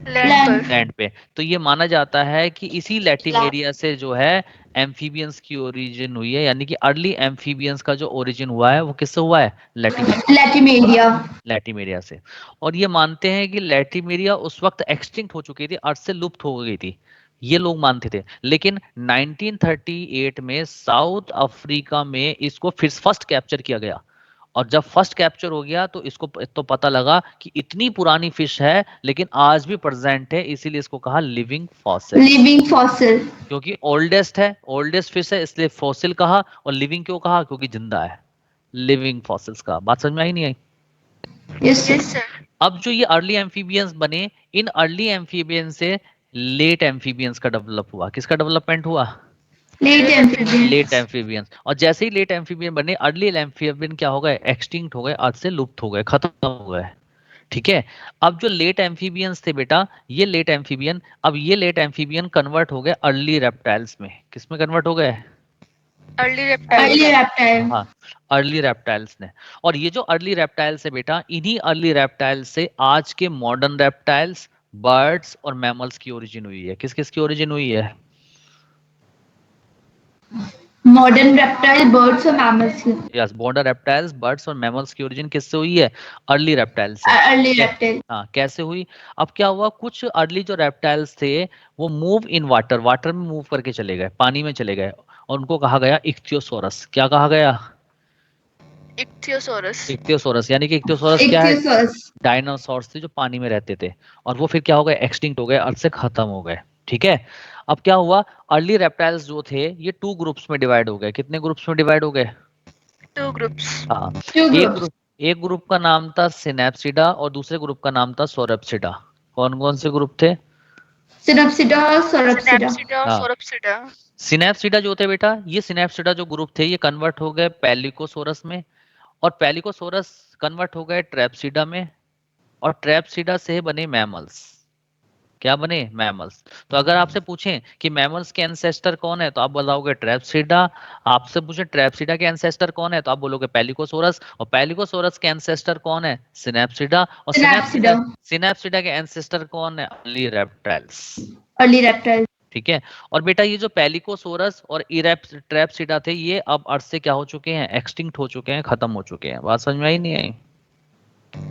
Land पर. लैंड पे। तो ये माना जाता है कि इसी लैटिमेरिया से जो है एम्फीबियंस की ओरिजिन हुई है, यानी कि अर्ली एम्फीबियंस का जो ओरिजिन हुआ है वो किससे हुआ है? Latimeria. लैटिमेरिया से। और ये मानते हैं कि लैटिमेरिया उस वक्त एक्सटिंक्ट हो चुकी थी, अर्थ से लुप्त हो गई थी, ये लोग मानते थे। लेकिन 1938 में साउथ अफ्रीका में इसको फिर फर्स्ट कैप्चर किया गया। और जब फर्स्ट कैप्चर हो गया तो इसको तो पता लगा कि इतनी पुरानी फिश है लेकिन आज भी प्रेजेंट है, इसीलिए इसको कहा लिविंग फॉसिल। Living fossil. क्योंकि ओल्डेस्ट है, ओल्डेस्ट फिश है, इसलिए फॉसिल कहा। और लिविंग क्यों कहा? क्योंकि जिंदा है। लिविंग फॉसिल्स का बात समझ में आई नहीं आई? Yes sir. Yes, sir. अब जो ये अर्ली एम्फीबियंस बने, इन अर्ली एम्फीबियंस से लेट एम्फीबियंस का डेवलप हुआ। किसका डेवलपमेंट हुआ? Late amphibians. Late amphibians. और जैसे ही लेट एम्फीबियन बने, अर्ली एम्फीबियन क्या हो गए? एक्सटिंक्ट हो गए, अर्थ से लुप्त हो गए, खत्म हो गए। ठीक है। अब जो लेट एम्फीबियंस थे बेटा, ये लेट एम्फीबियन, अब ये लेट एम्फीबियन कन्वर्ट हो गए अर्ली रेप्टाइल्स में। किसमें कन्वर्ट हो गए? Early reptile early reptile. हाँ, अर्ली रेप्टाइल्स ने। और ये जो अर्ली रेप्टाइल्स है बेटा, इन्हीं अर्ली रेप्टाइल्स से आज के मॉडर्न रेप्टाइल्स, बर्ड्स और मैमल्स की ओरिजिन हुई है। किस किस की ओरिजिन हुई है? मॉडर्न रेप्टाइल, बर्ड्स और mammals. Yes, modern reptiles, birds और मैमल्स की ओरिजिन किससे हुई है? अर्ली रेप्टाइल से। अर्ली ठीक है? रेप्टाइल। हाँ, कैसे हुई? अब क्या हुआ, कुछ अर्ली जो रेप्टाइल्स थे वो मूव इन वाटर, वाटर में मूव करके चले गए, पानी में चले गए, और उनको कहा गया इक्थियोसोरस। क्या कहा गया? इक्थियोसोरस। इक्थियोसोरस। यानी कि इक्थियोसोरस क्या है? इक्थियोसॉरस। डायनासोर्स थे जो पानी में रहते थे, और वो फिर क्या हो गए? एक्सटिंक्ट हो गए, अर्थ से खत्म हो गए। ठीक है। अब क्या हुआ, अर्ली रेप्टाइल्स जो थे ये 2 ग्रुप्स में डिवाइड हो गए। कितने ग्रुप्स में डिवाइड हो गए? 2 ग्रुप्स। हाँ, टू एक ग्रुप्स। ग्रुप, एक ग्रुप का नाम था सिनेप्सिडा और दूसरे ग्रुप का नाम था सोरेप्सिडा। कौन कौन से ग्रुप थे? सिनप्सिडा, सोरप्सिडा। सिनेप्सिडा और हाँ, सोरप्सिडा। सिनेप्सिडा जो थे बेटा, ये सिनेप्सिडा जो ग्रुप थे ये कन्वर्ट हो गए पैलिकोसोरस में, और पैलिकोसोरस कन्वर्ट हो गए ट्रैप्सिडा में, और ट्रैप्सिडा से बने मैमल्स। क्या बने? मैमल्स। तो अगर आपसे पूछें कि मैमल्स के एंसेस्टर कौन है, तो आप बताओगे ट्रैप्सिडा। आपसे पूछे ट्रैप्सिडा के एंसेस्टर कौन है, तो आप बोलोगे पैलिकोसोरस। और पैलिकोसोरस के एंसेस्टर कौन है? सिनेप्सिडा। और सिनप्सिडा। सिनेप्सिडा के एंसेस्टर कौन है? Early reptiles. Early reptile. ठीक है। और बेटा ये जो पैलिकोसोरस और ट्रैप्सिडा थे ये अब अर्थ से क्या हो चुके हैं? एक्सटिंक्ट हो चुके हैं, खत्म हो चुके हैं। बात समझ में आई नहीं आई?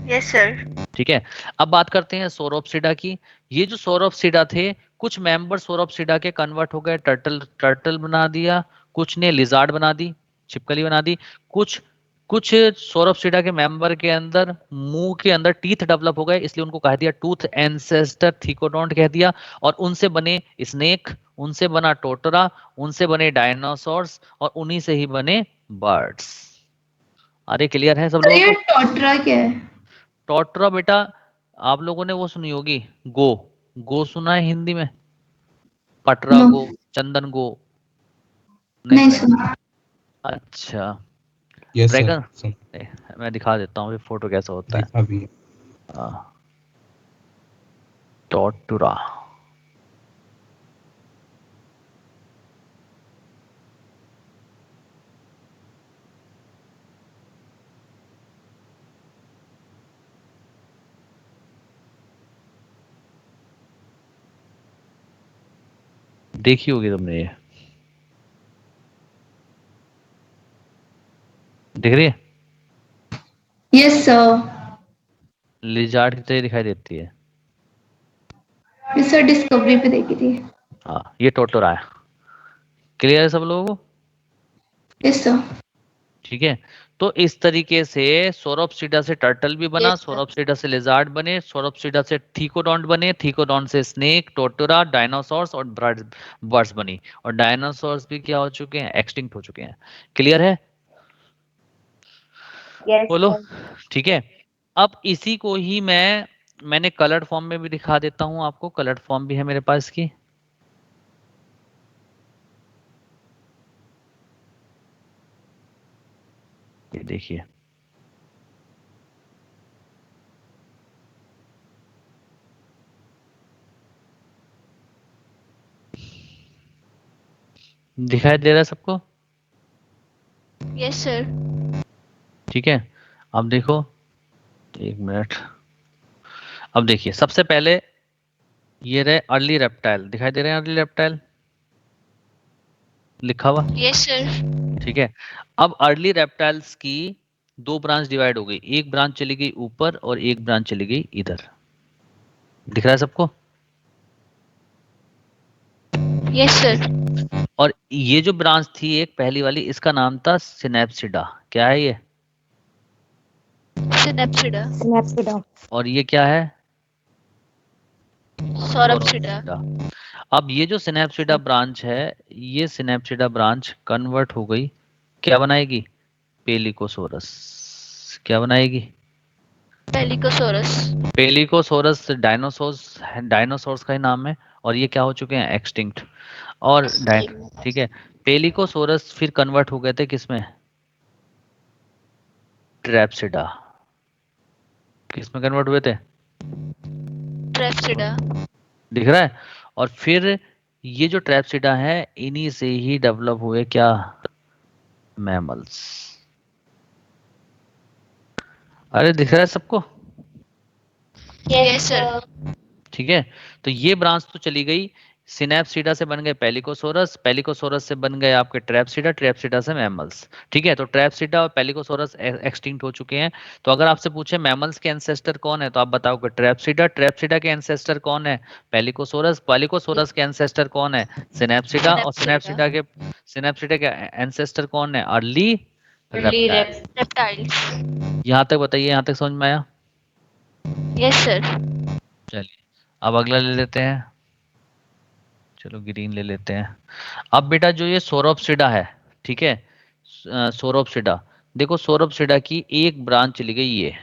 Yes sir. ठीक है। अब बात करते हैं सोरोप्सिडा की। ये जो सोरोप्सिडा थे, कुछ मेंबर सोरोप्सिडा के कन्वर्ट हो गए, टर्टल, टर्टल बना दिया, कुछ ने लिजार्ड बना दी, छिपकली बना दी। कुछ कुछ सोरोप्सिडा के मेंबर के अंदर मुंह के अंदर टीथ डेवलप हो गए, इसलिए उनको कह दिया टूथ एंसेस्टर थिकोडोंट कह दिया। और उनसे बने स्नेक, उनसे बना टोटरा, उनसे बने डायनासोर्स, और उन्हीं से ही बने बर्ड्स। अरे क्लियर है सब अरे लोगों ये को? टोटरा क्या है? टोटरा बेटा, आप लोगों ने वो सुनी होगी, गो। गो सुना है हिंदी में? पटरा नो, गो, चंदन गो, नहीं नहीं सुना? सुना। अच्छा, यस सर, ड्रैगन, सुन नहीं, मैं दिखा देता हूँ ये फोटो कैसा होता है। देखा भी है। टोटुरा। देखी होगी तुमने ये, दिख रही है? Yes sir. लिजार्ड की तरह दिखाई देती है। ये सर डिस्कवरी पे देखी थी। हाँ, ये टोटुरा है। क्लियर है सब लोगों को? Yes sir. ठीक है। तो इस तरीके से सोरोप्सिडा से टर्टल भी बना, Yes, sir. सोरोप्सिडा से लिजार्ड बने, सोरोप्सिडा से थीकोडोंट बने, थीकोडोंट से स्नेक, टोटोरा, डायनासोर्स और बर्ड्स बनी। और डायनासोर्स भी क्या हो चुके हैं? एक्सटिंक्ट हो चुके हैं। क्लियर है? Yes, बोलो। sir. ठीक है। अब इसी को ही मैंने कलर्ड फॉर्म में भी दिखा देता हूं आपको। कलर्ड फॉर्म भी है मेरे पास की। ये देखिए, दिखाई दे रहा है सबको? Yes, sir. ठीक है। अब देखो, एक मिनट। अब देखिए, सबसे पहले ये रहे अर्ली रेप्टाइल, दिखाई दे रहे हैं अर्ली रेप्टाइल लिखा हुआ? Yes, sir. ठीक है। अब अर्ली रेप्टाइल्स की 2 ब्रांच डिवाइड हो गई, एक ब्रांच चली गई ऊपर और एक ब्रांच चली गई इधर। दिख रहा है सबको? Yes, sir. और ये जो ब्रांच थी एक पहली वाली, इसका नाम था सिनेप्सिडा। क्या है ये? Synapsida. Synapsida. और ये क्या है? Sauropsida. सोरोप्सिडा। अब ये जो सिनेप्सिडा ब्रांच है, ये सिनेप्सिडा ब्रांच कन्वर्ट हो गई, क्या बनाएगी? पेलिकोसोरस। क्या बनाएगी? Pelycosaurus. पेलिकोसोरस डायनासोर्स, डायनासोर्स का ही नाम है, और ये क्या हो चुके हैं? एक्सटिंक्ट। और ठीक है। पेलिकोसोरस फिर कन्वर्ट हो गए थे किसमें? ट्रैप्सिडा। किस में कन्वर्ट हुए थे? ट्रेप्सिडा। दिख रहा है? और फिर ये जो ट्रैप्सिडा है इन्हीं से ही डेवलप हुए क्या? मैमल्स। अरे दिख रहा है सबको? Yes sir. ठीक है, तो ये ब्रांच तो चली गई। सिनेप्सिडा से बन गए पेलिकोसोरस, पेलिकोसोरस से बन गए आपके ट्रैप्सिडा, ट्रैप्सिडा से मैमल्स। ठीक है, तो ट्रैप्सिडा और पेलिकोसोरस एक्सटिंक्ट हो चुके हैं। तो अगर आपसे पूछे मैमल्स के एंसेस्टर कौन है, तो आप बताओगे ट्रैप्सिडा। ट्रैप्सिडा के एंसेस्टर कौन है? पेलिकोसोरस। पेलिकोसोरस के एंसेस्टर कौन है? सिनेप्सिडा। और सिनेप्सिडा के एंसेस्टर कौन है? Early reptile. रेप्टाइल्स। यहाँ तक बताइए, यहाँ तक समझ में आया? Yes sir. चलिए अब अगला ले लेते हैं। चलो ग्रीन ले लेते हैं। अब बेटा जो ये सोरोप्सिडा है, ठीक है, सोरोप्सिडा, देखो सोरोप्सिडा की एक ब्रांच चली गई, ये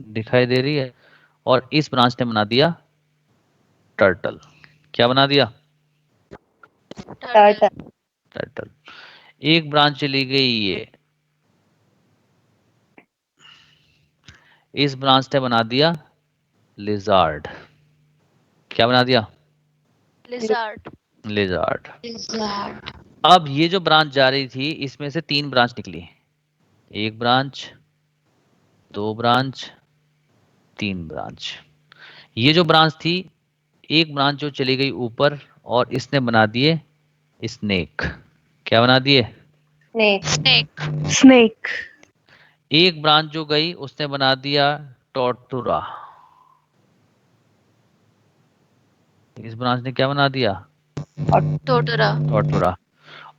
दिखाई दे रही है, और इस ब्रांच ने बना दिया टर्टल। क्या बना दिया? टर्टल। टर्टल। एक ब्रांच चली गई ये, इस ब्रांच ने बना दिया लिजार्ड। क्या बना दिया? लिजार्ड। लिजार्ड। अब ये जो ब्रांच जा रही थी इसमें से 3 ब्रांच निकली, एक ब्रांच, 2 ब्रांच, 3 ब्रांच। ये जो ब्रांच थी, एक ब्रांच जो चली गई ऊपर और इसने बना दिए स्नेक। क्या बना दिए? स्नेक। Snake. एक ब्रांच जो गई उसने बना दिया टोर्टुरा। इस ब्रांच ने क्या बना दिया? टोटोरा। टोर्टुरा।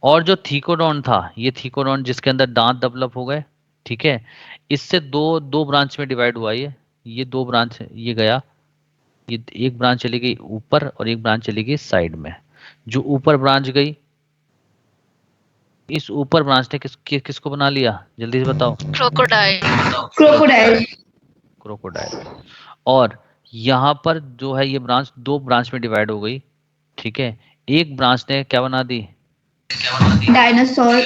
और जो थीकोडॉन था, ये थीकोडॉन जिसके अंदर दांत डेवलप हो गए, ठीक है, इससे दो दो ब्रांच में डिवाइड हुआ ये 2 ब्रांच, ये गया, ये एक ब्रांच चली गई ऊपर और एक ब्रांच चली गई साइड में। जो ऊपर ब्रांच गई, इस ऊपर ब्रांच ने किसको बना लिया? जल्दी से बताओ। क्रोकोडाइल। क्रोकोडाइल। क्रोकोडाइल। और यहाँ पर जो है ये ब्रांच 2 ब्रांच में डिवाइड हो गई, ठीक है, एक ब्रांच ने क्या बना दी? डायनासोर।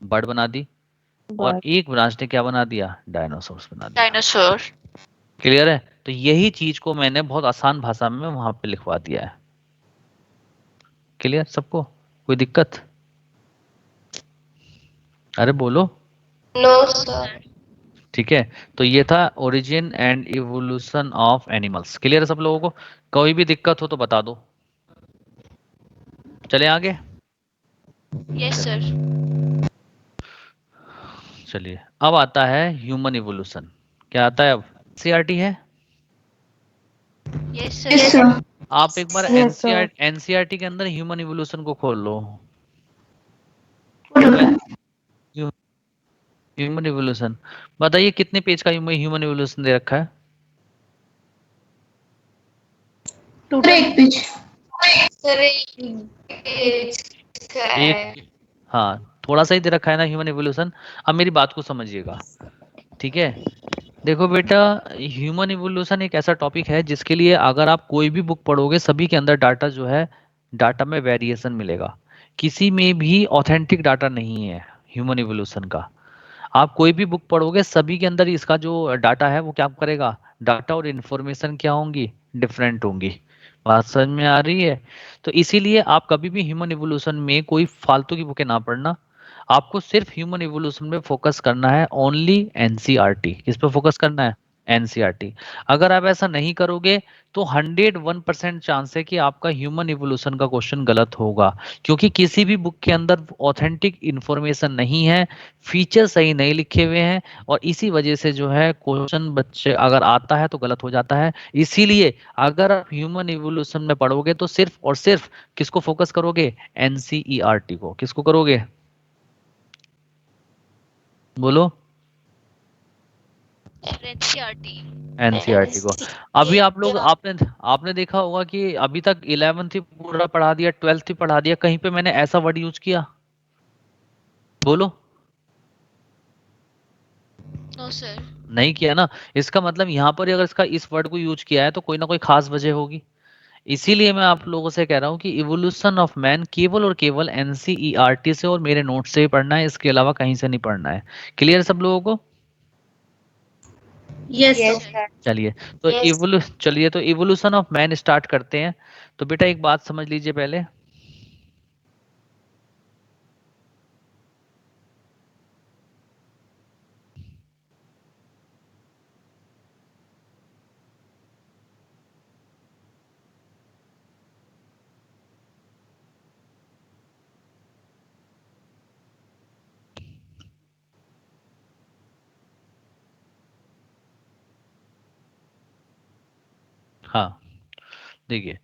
बर्ड बना दी। और Bird. एक ब्रांच ने क्या बना दिया? डायनासोर्स बना दिया। डायनासोर। क्लियर है? तो यही चीज को मैंने बहुत आसान भाषा में वहां पे लिखवा दिया है। क्लियर सबको? कोई दिक्कत? अरे बोलो। No sir. ठीक है, तो ये था origin and evolution of animals. Clear है सब लोगों को? कोई भी दिक्कत हो तो बता दो। चले आगे। Yes sir. चलिए अब आता है ह्यूमन इवोल्यूशन। क्या आता है अब? सीआरटी है। Yes yes sir. सर। आप एक बार Yes, sir. एनसीईआरटी के अंदर ह्यूमन इवोल्यूशन को खोल लो। ह्यूमन इवोल्यूशन, बताइए कितने पेज का ह्यूमन इवोल्यूशन दे रखा है? सर एक पेज। एक, हाँ थोड़ा सा ही दे रखा है ना ह्यूमन इवोल्यूशन। अब मेरी बात को समझिएगा, ठीक है? देखो बेटा, ह्यूमन इवोल्यूशन एक ऐसा टॉपिक है जिसके लिए अगर आप कोई भी बुक पढ़ोगे सभी के अंदर डाटा जो है, डाटा में वेरिएशन मिलेगा। किसी में भी ऑथेंटिक डाटा नहीं है ह्यूमन इवोल्यूशन का। आप कोई भी बुक पढ़ोगे सभी के अंदर इसका जो डाटा है वो क्या करेगा, डाटा और इन्फॉर्मेशन क्या होंगी, डिफरेंट होंगी। बात समझ में आ रही है? तो इसीलिए आप कभी भी ह्यूमन इवोल्यूशन में कोई फालतू की बुकें ना पढ़ना। आपको सिर्फ ह्यूमन इवोल्यूशन में फोकस करना है, ओनली एनसीईआरटी। किस पे फोकस करना है? एनसीईआरटी। अगर आप ऐसा नहीं करोगे तो 101% चांस है कि आपका ह्यूमन इवोल्यूशन का क्वेश्चन गलत होगा, क्योंकि किसी भी बुक के अंदर ऑथेंटिक इंफॉर्मेशन नहीं है, फीचर सही नहीं लिखे हुए हैं, और इसी वजह से जो है क्वेश्चन बच्चे अगर आता है तो गलत हो जाता है। इसीलिए अगर आप ह्यूमन इवोल्यूशन में पढ़ोगे तो सिर्फ और सिर्फ किसको फोकस करोगे? एनसीईआरटी को। किसको करोगे? बोलो। एनसीईआरटी। एनसीईआरटी को। अभी आप लोग आपने आपने देखा होगा कि अभी तक 11th ही पूरा पढ़ा दिया, 12th ही पढ़ा दिया, कहीं पे मैंने ऐसा वर्ड यूज किया? बोलो। No sir. नहीं किया ना। इसका मतलब यहाँ पर अगर इसका इस वर्ड को यूज किया है तो कोई ना कोई खास वजह होगी। इसीलिए मैं आप लोगों से कह रहा हूँ कि इवोल्यूशन ऑफ मैन केवल और केवल एनसीईआरटी से और मेरे नोट से ही पढ़ना है, इसके अलावा कहीं से नहीं पढ़ना है। क्लियर सब लोगों को? Yes Yes, sir. sir. चलिए तो चलिए तो इवोल्यूशन ऑफ मैन स्टार्ट करते हैं। तो बेटा एक बात समझ लीजिए पहले, हाँ देखिए,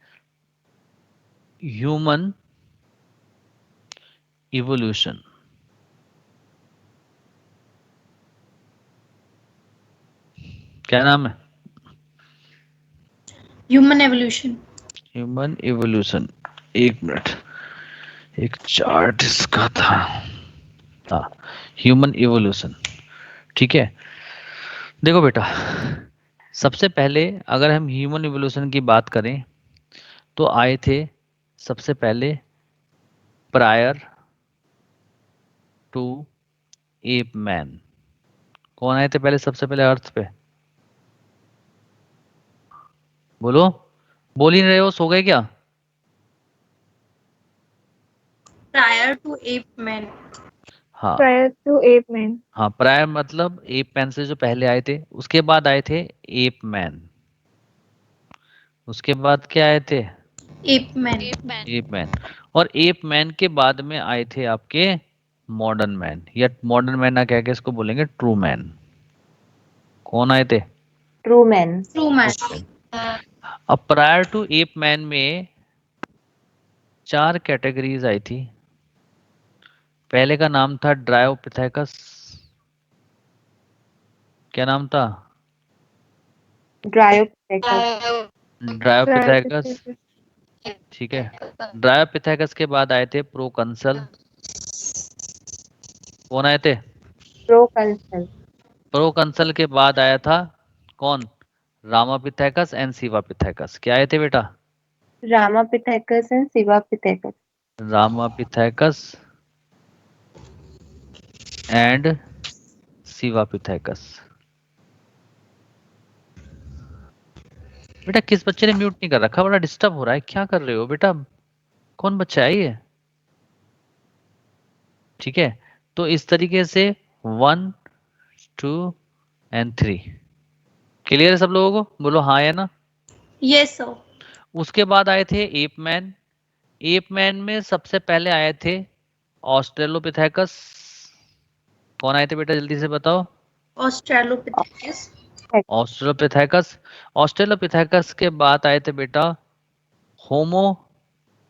ह्यूमन इवोल्यूशन, क्या नाम है? Human evolution. Human evolution. एक मिनट, एक चार्ट इसका था। हाँ, ह्यूमन इवोल्यूशन। ठीक है, देखो बेटा, सबसे पहले अगर हम ह्यूमन इवोल्यूशन की बात करें तो आए थे सबसे पहले प्रायर टू एप मैन। कौन आए थे पहले, सबसे पहले अर्थ पे? बोलो, बोल ही नहीं रहे हो, सो गए क्या? Prior to ape man. हाँ Prior to ape man. हाँ, प्रायर मतलब एप मैन से जो पहले आए थे, उसके बाद आए थे एप मैन, उसके बाद क्या आए थे? App man. Ape man. App man. और एप मैन के बाद में आए थे आपके मॉडर्न मैन, या मॉडर्न मैन ना कह के इसको बोलेंगे ट्रू मैन। कौन आए थे? True man. True man. अब प्रायर टू एप मैन में 4 कैटेगरीज आई थी। पहले का नाम था ड्रायोपिथेकस। क्या नाम था? Dryopithecus. ड्रायोपिथेकस। ठीक है, ड्रायोपिथेकस के बाद आए थे प्रोकंसल। कौन आए थे? Proconsul. प्रोकंसल के बाद आया था कौन? Ramapithecus and शिवापिथेकस। क्या आए थे बेटा? Ramapithecus and Sivapithecus. Ramapithecus and शिवापिथेकस। बेटा किस बच्चे ने म्यूट नहीं कर रखा? बड़ा डिस्टर्ब हो रहा है, क्या कर रहे हो बेटा? कौन बच्चा है ये? ठीक है, तो इस तरीके से 1 2 एंड 3। क्लियर है सब लोगों को? बोलो हाँ या ना। Yes sir. उसके बाद आए थे एप मैन। एप मैन में सबसे पहले आए थे ऑस्ट्रेलोपिथेकस। कौन आए थे बेटा, जल्दी से बताओ? ऑस्ट्रेलोपिथेकस। ऑस्ट्रेलोपिथेकस। ऑस्ट्रेलोपिथेकस के बाद आए थे बेटा होमो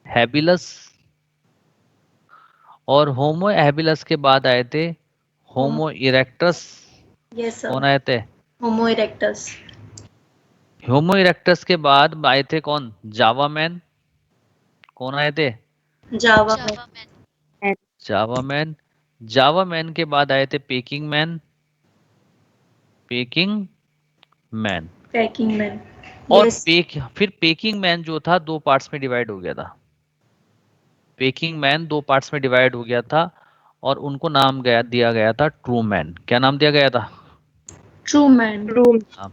हैबिलस। और होमो हैबिलस के बाद आए थे होमो इरेक्टस। यस कौन सर। आए थे? होमो इरेक्टस। होमो इरेक्टस के बाद आए थे कौन? जावा मैन। कौन आए थे? जावा मैन। Java man. जावा मैन। जावा मैन के बाद आए थे packing man. Packing man. Packing man. और यस। फिर पेकिंग मैन जो था 2 पार्ट्स में डिवाइड हो गया था। पेकिंग मैन 2 पार्ट्स में डिवाइड हो गया था और उनको नाम दिया गया था ट्रू मैन। क्या नाम दिया गया था? True man. True. हाँ,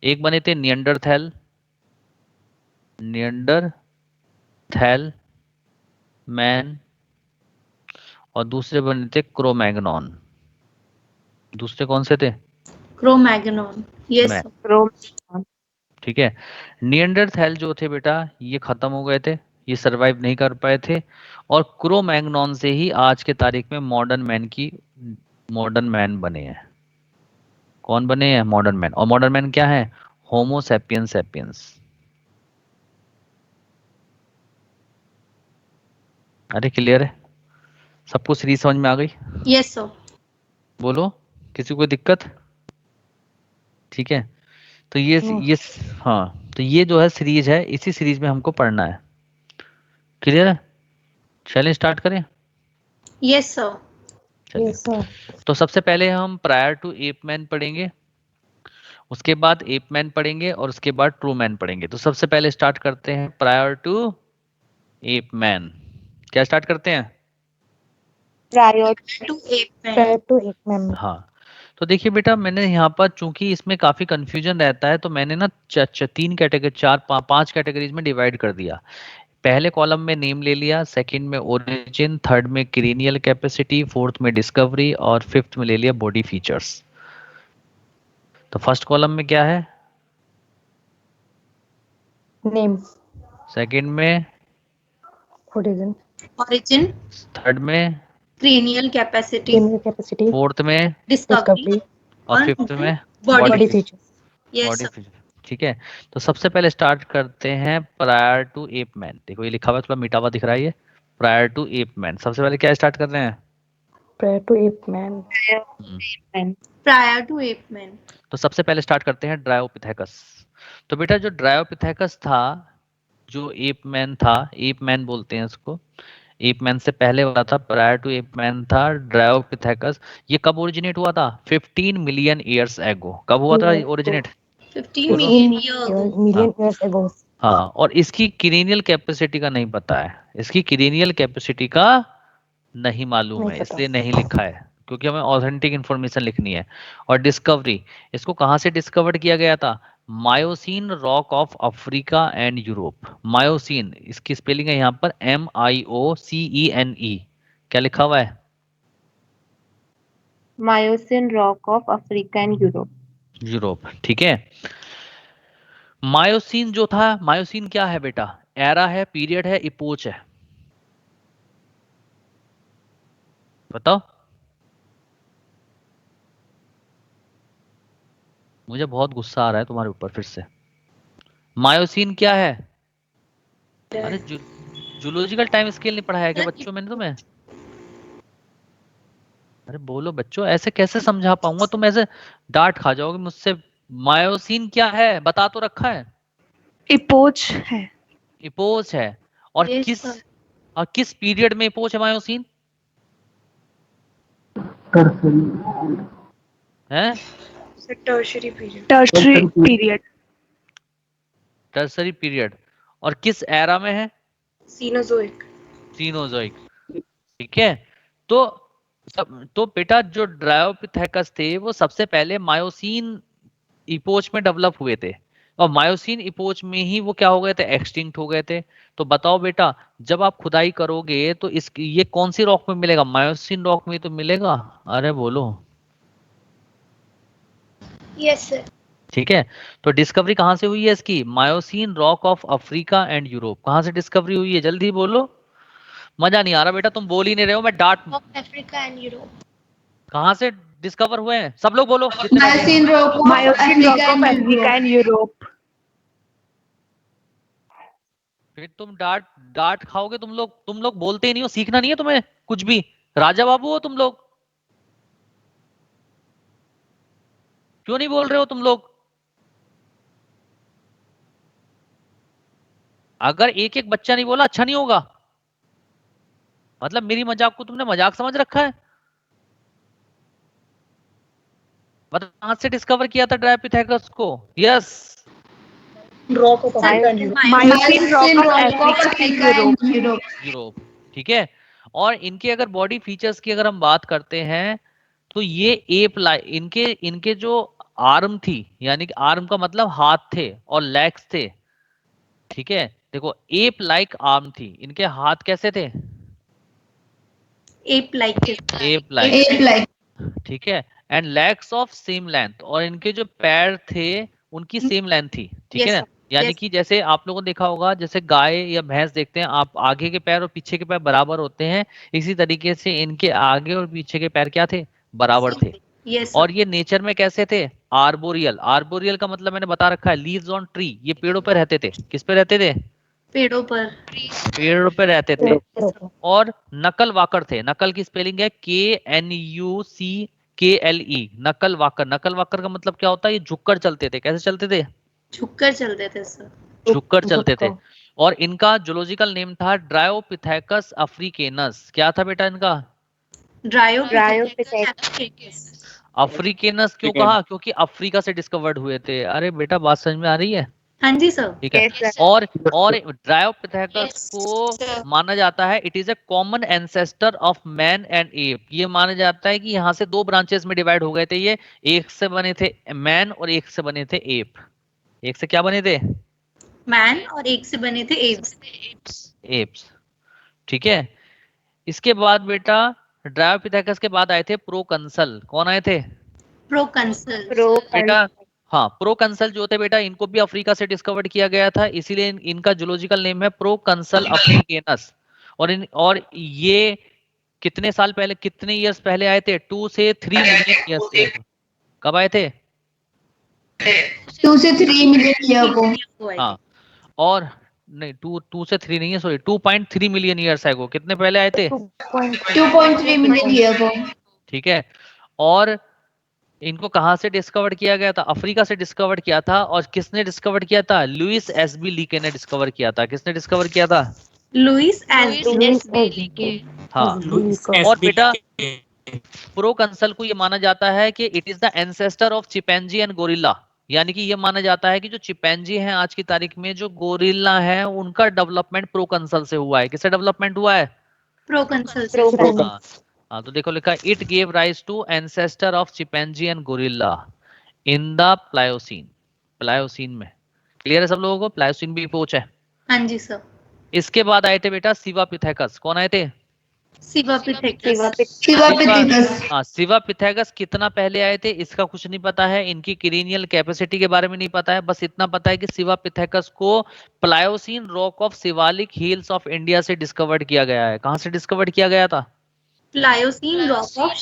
एक बने थे नियंडरथैल, नियंडरथैल मैन, और दूसरे बने थे क्रोमैग्नॉन। दूसरे कौन से थे? Cro-Magnon. Yes man. Sir. Cro-Magnon. ठीक है, नियंडरथैल जो थे बेटा ये खत्म हो गए थे, ये सरवाइव नहीं कर पाए थे, और क्रोमैग्नॉन से ही आज के तारीख में मॉडर्न मैन बने हैं। कौन बने हैं? Modern man. और मॉडर्न मैन क्या है? Homo sapiens sapiens. अरे क्लियर है सबको? सीरीज समझ में आ गई? Yes sir. बोलो, किसी को कोई दिक्कत? ठीक है, तो No. ये हाँ, तो ये जो है सीरीज है, इसी सीरीज में हमको पढ़ना है। क्लियर है? चलें स्टार्ट करें। Yes sir. चलिए, Yes, sir. तो सबसे पहले हम प्रायर टू एप मैन पढ़ेंगे, उसके बाद एप मैन पढ़ेंगे और उसके बाद ट्रू मैन पढ़ेंगे। तो सबसे पहले स्टार्ट करते हैं प्रायर टू एप मैन। क्या स्टार्ट करते हैं? prior to ape man. Prior to ape man. हाँ, तो देखिए बेटा, मैंने यहाँ पर चूंकि इसमें काफी कंफ्यूजन रहता है तो मैंने ना तीन कैटेगरी, पांच कैटेगरीज में डिवाइड कर दिया। पहले कॉलम में नेम ले लिया, सेकंड में ओरिजिन, थर्ड में क्रेनियल कैपेसिटी, फोर्थ में डिस्कवरी और फिफ्थ में ले लिया बॉडी फीचर्स। तो फर्स्ट कॉलम में क्या है? Name. सेकंड में, Origin. Origin, थर्ड में, cranial capacity, Cranial capacity. Fourth में discovery, Discovery. और फिफ्थ में body Body features। features. Yes, body sir. Feature. ठीक है, तो सबसे पहले स्टार्ट करते हैं प्रायर टू एप मैन। देखो ये लिखा हुआ है, थोड़ा मिटा हुआ दिख रहा है ये, प्रायर टू एप मैन। सबसे पहले क्या स्टार्ट कर रहे हैं? Prior to ape man. Hmm, Prior to ape man. तो सबसे पहले स्टार्ट करते हैं ड्रायोपिथेकस। तो बेटा जो ड्रायोपिथेकस था, जो एप मैन था, एप मैन बोलते हैं इसको, एप मैन से पहले वाला था, प्रायर टू एप मैन था ड्रायोपिथेकस। ये कब ओरिजिनेट हुआ था? 15 मिलियन ईयर्स एगो। कब हुआ था ओरिजिनेट? 15 बोलो। million years ago. Million years ago. हाँ, और इसकी क्रेनियल कैपेसिटी का नहीं पता है, इसकी क्रेनियल कैपेसिटी का नहीं मालूम नहीं है, पता। इसलिए नहीं लिखा है, क्योंकि हमें ऑथेंटिक इंफॉर्मेशन लिखनी है। और डिस्कवरी, इसको कहाँ से डिस्कवर्ड किया गया था? Miocene rock of Africa and Europe. Miocene, इसकी स्पेलिंग है यहाँ पर MIOCENE। क्या लिखा हुआ है? Miocene rock of Africa and Europe. Europe. ठीक है, मायोसीन जो था, मायोसीन क्या है बेटा? एरा है, पीरियड है, इपोच है? बताओ। मुझे बहुत गुस्सा आ रहा है तुम्हारे ऊपर फिर से। मायोसीन क्या है? अरे जूलॉजिकल टाइम स्केल नहीं पढ़ाया क्या बच्चों मैंने तुम्हें? अरे बोलो बच्चों, ऐसे कैसे समझा पाऊंगा? तुम ऐसे डांट खा जाओगे मुझसे। मायोसीन क्या है बता तो रखा है। Epoch है. इपोच है। और Yes, किस, sir. और किस पीरियड में इपोच है मायोसीन? है Tertiary period. Tertiary period. Tertiary period. और किस एरा में है? Cenozoic. सीनोजोइक। ठीक है, तो बेटा जो ड्रायोपिथेकस थे वो सबसे पहले मायोसीन इपोच में डेवलप हुए थे, और मायोसीन इपोच में ही वो क्या हो गए थे? एक्सटिंक्ट हो गए थे। तो बताओ बेटा, जब आप खुदाई करोगे तो इस ये कौन सी रॉक में मिलेगा? मायोसीन रॉक में तो मिलेगा। अरे बोलो। Yes, sir. ठीक है, तो डिस्कवरी कहाँ से हुई है इसकी? Miocene rock of Africa and Europe. कहाँ से डिस्कवरी हुई है? जल्दी बोलो। मजा नहीं आ रहा बेटा, तुम बोल ही नहीं रहे हो, मैं डांट। Of Africa and Europe. कहाँ से डिस्कवर हुए हैं? सब लोग बोलो जितने बैठे हैं। Miocene rock of Miocene rock of Africa and Africa and Europe. फिर तुम डांट डांट खाओगे तुम लोग बोलते ही नहीं हो, सीखना नहीं है तुम्हें कुछ भी। राजा बाबू हो तुम लोग, क्यों नहीं बोल रहे हो तुम लोग? अगर एक एक बच्चा नहीं बोला अच्छा नहीं होगा। मतलब मेरी मजाक को तुमने मजाक समझ रखा है? मतलब कहां से डिस्कवर किया था ड्रायोपिथेकस को? Yes, Rock of Africa and Europe. Miocene rock of Africa and Europe. Europe. ठीक है, और इनके अगर बॉडी फीचर्स की अगर हम बात करते हैं तो ये एप इनके इनके जो आर्म थी, यानी कि आर्म का मतलब हाथ थे, और लेग्स थे। ठीक है, देखो एप लाइक आर्म थी, इनके हाथ कैसे थे? Ape like. Ape like. Ape like. ठीक है, and legs of same length, और इनके जो पैर थे उनकी सेम लेंथ थी। ठीक है Yes, ना? sir. यानी Yes. कि जैसे आप लोगों ने देखा होगा, जैसे गाय या भैंस देखते हैं आप, आगे के पैर और पीछे के पैर बराबर होते हैं, इसी तरीके से इनके आगे और पीछे के पैर क्या थे? बराबर थे। Yes, sir. और ये नेचर में कैसे थे? आर्बोरियल। आर्बोरियल का मतलब मैंने बता रखा है, लीव्स ऑन ट्री। ये पेड़ों पर रहते थे। किस पे रहते थे? पेड़ों पर. पेड़ों पे रहते थे। Europe. और नकल वाकर थे। नकल की स्पेलिंग है KNUCKLE। नकल वाकर। नकल वाकर का मतलब क्या होता है? ये झुककर चलते थे। कैसे चलते थे? झुककर चलते थे सर. झुककर चलते थे। झुककर। और इनका जूलॉजिकल नेम था ड्रायोपिथेकस अफ्रीकेनस। क्या था बेटा इनका? Dryopithecus. अफ्रीकेनस क्यों ठीक है। कहा? क्योंकि अफ्रीका से डिस्कवर्ड हुए थे। अरे बेटा बात समझ में आ रही है? हाँ जी सर। ठीक है। Yes, sir. और ड्रायोपिथेकस को माना जाता है it is a common ancestor of man and app. ये माना जाता है कि यहाँ से दो ब्रांचेस में डिवाइड हो गए थे ये, एक से बने थे मैन और एक से बने थे एप। एक से क्या बने थे? मैन, और एक से बने थे एप्स। एप्स। ठीक है। इसके बाद बेटा ड्रायोपिथेकस के बाद आए थे प्रोकंसल। कौन आए थे? प्रोकंसल। बेटा हाँ, प्रोकंसल जो थे बेटा इनको भी अफ्रीका से डिस्कवर्ड किया गया था, इसीलिए इनका जूलॉजिकल नेम है प्रोकंसल अफ्रीकेनस। और ये कितने साल पहले, कितने ईयर्स पहले आए थे? 2 से 3 मिलियन ईयर्स पहले। कब आए थे? 2 से 3 मिलियन ईयर को। हाँ, और नहीं 2 से 3 नहीं है, सॉरी 2.3 मिलियन ईयर्स एगो। कितने पहले आए थे? 2.3 मिलियन ईयर को। ठीक है। और इनको कहाँ से डिस्कवर किया गया था? अफ्रीका से डिस्कवर किया था। और किसने डिस्कवर किया था? लुइस एसबी लीके ने डिस्कवर किया था। किसने डिस्कवर किया था? लुइस लुइस एसबी हाँ। और बेटा प्रोकंसल को ये माना जाता है कि it is the ancestor of chimpanzee and gorilla. यानी कि ये माना जाता है कि जो चिंपैंजी हैं आज की तारीख में, जो गोरिल्ला है, उनका डेवलपमेंट प्रोकंसल से हुआ है। किससे डेवलपमेंट हुआ है? प्रोकंसल से। हाँ, हाँ, तो देखो लिखा it gave rise to ancestor of chimpanzee and gorilla in the Pliocene. Pliocene में क्लियर है सब लोगों को? प्लायोसीन भी पहुंच है। हाँ जी सर। इसके बाद आए थे बेटा सिवापिथेकस। कौन आए थे? सिवापिथेकस। हाँ, सिवापिथेकस कितना पहले आए थे इसका कुछ नहीं पता है। इनकी क्रेनियल कैपेसिटी के बारे में नहीं पता है। बस इतना पता है कि सिवापिथेकस को Pliocene rock of Shivalik hills of India से डिस्कवर्ड किया गया है। कहाँ से डिस्कवर्ड किया गया था? Pliocene rock of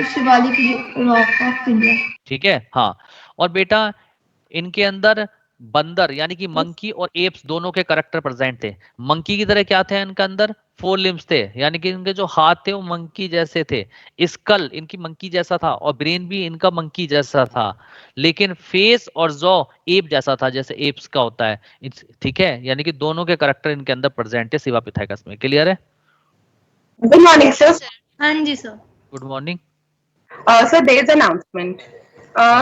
Shivalik rock of India. ठीक है। हाँ, और बेटा इनके अंदर बंदर यानी कि मंकी और एप्स दोनों के करेक्टर प्रेजेंट थे। मंकी की तरह क्या थे इनके अंदर? 4 लिम्स थे, यानी कि इनके जो हाथ थे वो मंकी जैसे थे। स्कल इनकी मंकी जैसा था और ब्रेन भी इनका मंकी जैसा था। लेकिन फेस और जॉ एप जैसा था, जैसे एप्स का होता है। ठीक है, यानी कि दोनों के करेक्टर इनके अंदर प्रेजेंट है सिवापिथेकस में। क्लियर है? Good morning, sir. हाँ जी सर। Good morning. Sir, there is announcement.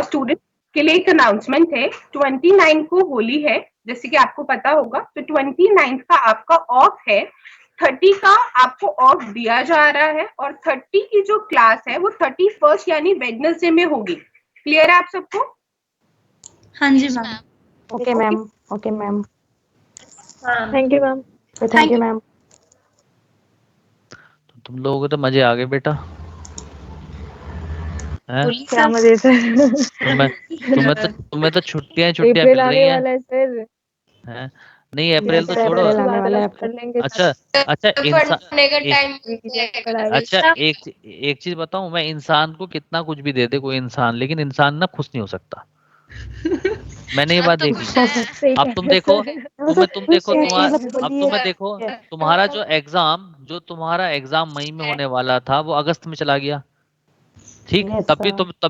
Student के लिए एक अनाउंसमेंट है। 29 को होली है, जैसे कि आपको पता होगा। तो 29 का आपका ऑफ है। 30 का आपको ऑफ दिया जा रहा है, और 30 की जो क्लास है वो 31 यानी वेडनेसडे में होगी। क्लियर है आप सबको? हाँ जी ma'am. Okay ma'am. Okay ma'am. Thank you ma'am. Thank you ma'am. तो तुम लोगों को तो मजे आ गए बेटा, हैं? क्या मजे सर। तुम्हें तो छुट्टियां मिल रही हैं। सर। हैं? नहीं, अप्रैल तो छोड़ो। आने वाला है। कर लेंगे। अच्छा अच्छा, अच्छा एक एक चीज बताऊं, मैं इंसान को कितना कुछ भी दे दे कोई इंसान, लेकिन इंसान ना खुश नहीं हो सकता। मैंने ये बात देखी। अब तुम देखो, तुम्हें देखो, तुम्हारा एग्जाम मई में होने वाला था, वो अगस्त में चला गया। ठीक, Yes, तब sir.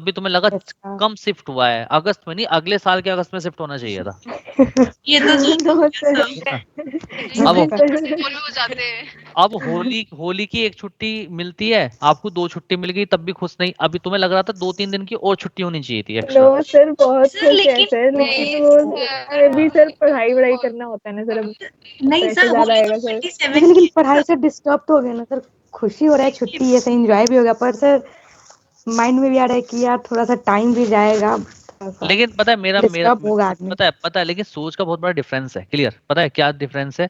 भी तुम्हें लगा Yes, sir. कम शिफ्ट हुआ है। अगस्त में नहीं, अगले साल के अगस्त में शिफ्ट होना चाहिए था। ये तो अब बोल हो जाते हैं। अब होली की एक छुट्टी मिलती है, आपको 2 छुट्टी मिल गई तब भी खुश नहीं। अभी तुम्हें लग रहा था 2-3 दिन की और छुट्टी होनी चाहिए थी एक्स्ट्रा। नो सर, बहुत सर, खुश है सर, लेकिन वो अभी सर सर पढ़ाई करना होता है ना सर। अब नहीं पैसे सर, ज्यादा आएगा सर। 27 लेकिन पढ़ाई से डिस्टर्ब तो हो गया ना सर। खुशी हो रहा है, छुट्टी है, सही एंजॉय भी हो गया, पर सर माइंड में भी आ रहा है कि यार थोड़ा सा टाइम भी जाएगा। लेकिन पता है मेरा डिस्टर्ब होगा आदमी। पता है, लेकिन सोच का बहुत बड़ा डिफरेंस है। क्लियर? पता है क्या डिफरेंस है?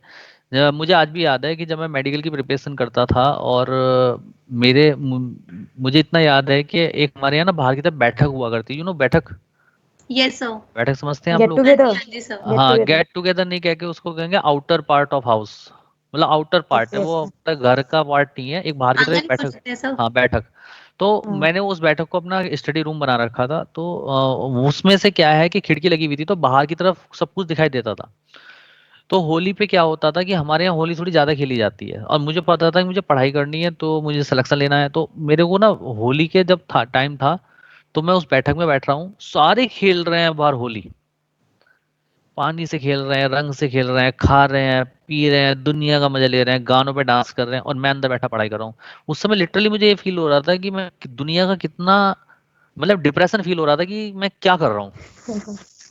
मुझे आज भी याद है कि जब मैं मेडिकल की प्रिपरेशन करता था, और मुझे इतना याद है कि एक हमारे यहाँ ना बाहर की तरफ बैठक हुआ करती, बैठक। Yes sir. बैठक समझते हैं आप गेट लोग? टुगेदर। हाँ जी सर। हाँ, गेट टुगेदर नहीं कह के उसको कहेंगे आउटर पार्ट ऑफ हाउस। मतलब आउटर पार्ट है वो, घर का पार्ट नहीं है, एक बाहर की तरफ एक बैठक। हाँ, बैठक। तो मैंने उस बैठक को अपना स्टडी रूम बना रखा था। तो उसमें से क्या है कि खिड़की लगी हुई थी, तो बाहर की तरफ सब कुछ दिखाई देता था। तो होली पे क्या होता था कि हमारे यहाँ होली थोड़ी ज्यादा खेली जाती है, और मुझे पता था कि मुझे पढ़ाई करनी है, तो मुझे सिलेक्शन लेना है। तो मेरे को ना होली के जब टाइम था, तो मैं उस बैठक में बैठ रहा हूँ, सारे खेल रहे हैं बाहर होली। पानी से खेल रहे हैं, रंग से खेल रहे हैं, खा रहे हैं, पी रहे हैं, दुनिया का मजा ले रहे हैं, गानों पे डांस कर रहे हैं, और मैं अंदर बैठा पढ़ाई कर रहा हूँ। उस समय लिटरली मुझे ये फील हो रहा था कि मैं दुनिया का कितना, मतलब डिप्रेशन फील हो रहा था कि मैं क्या कर रहा हूँ।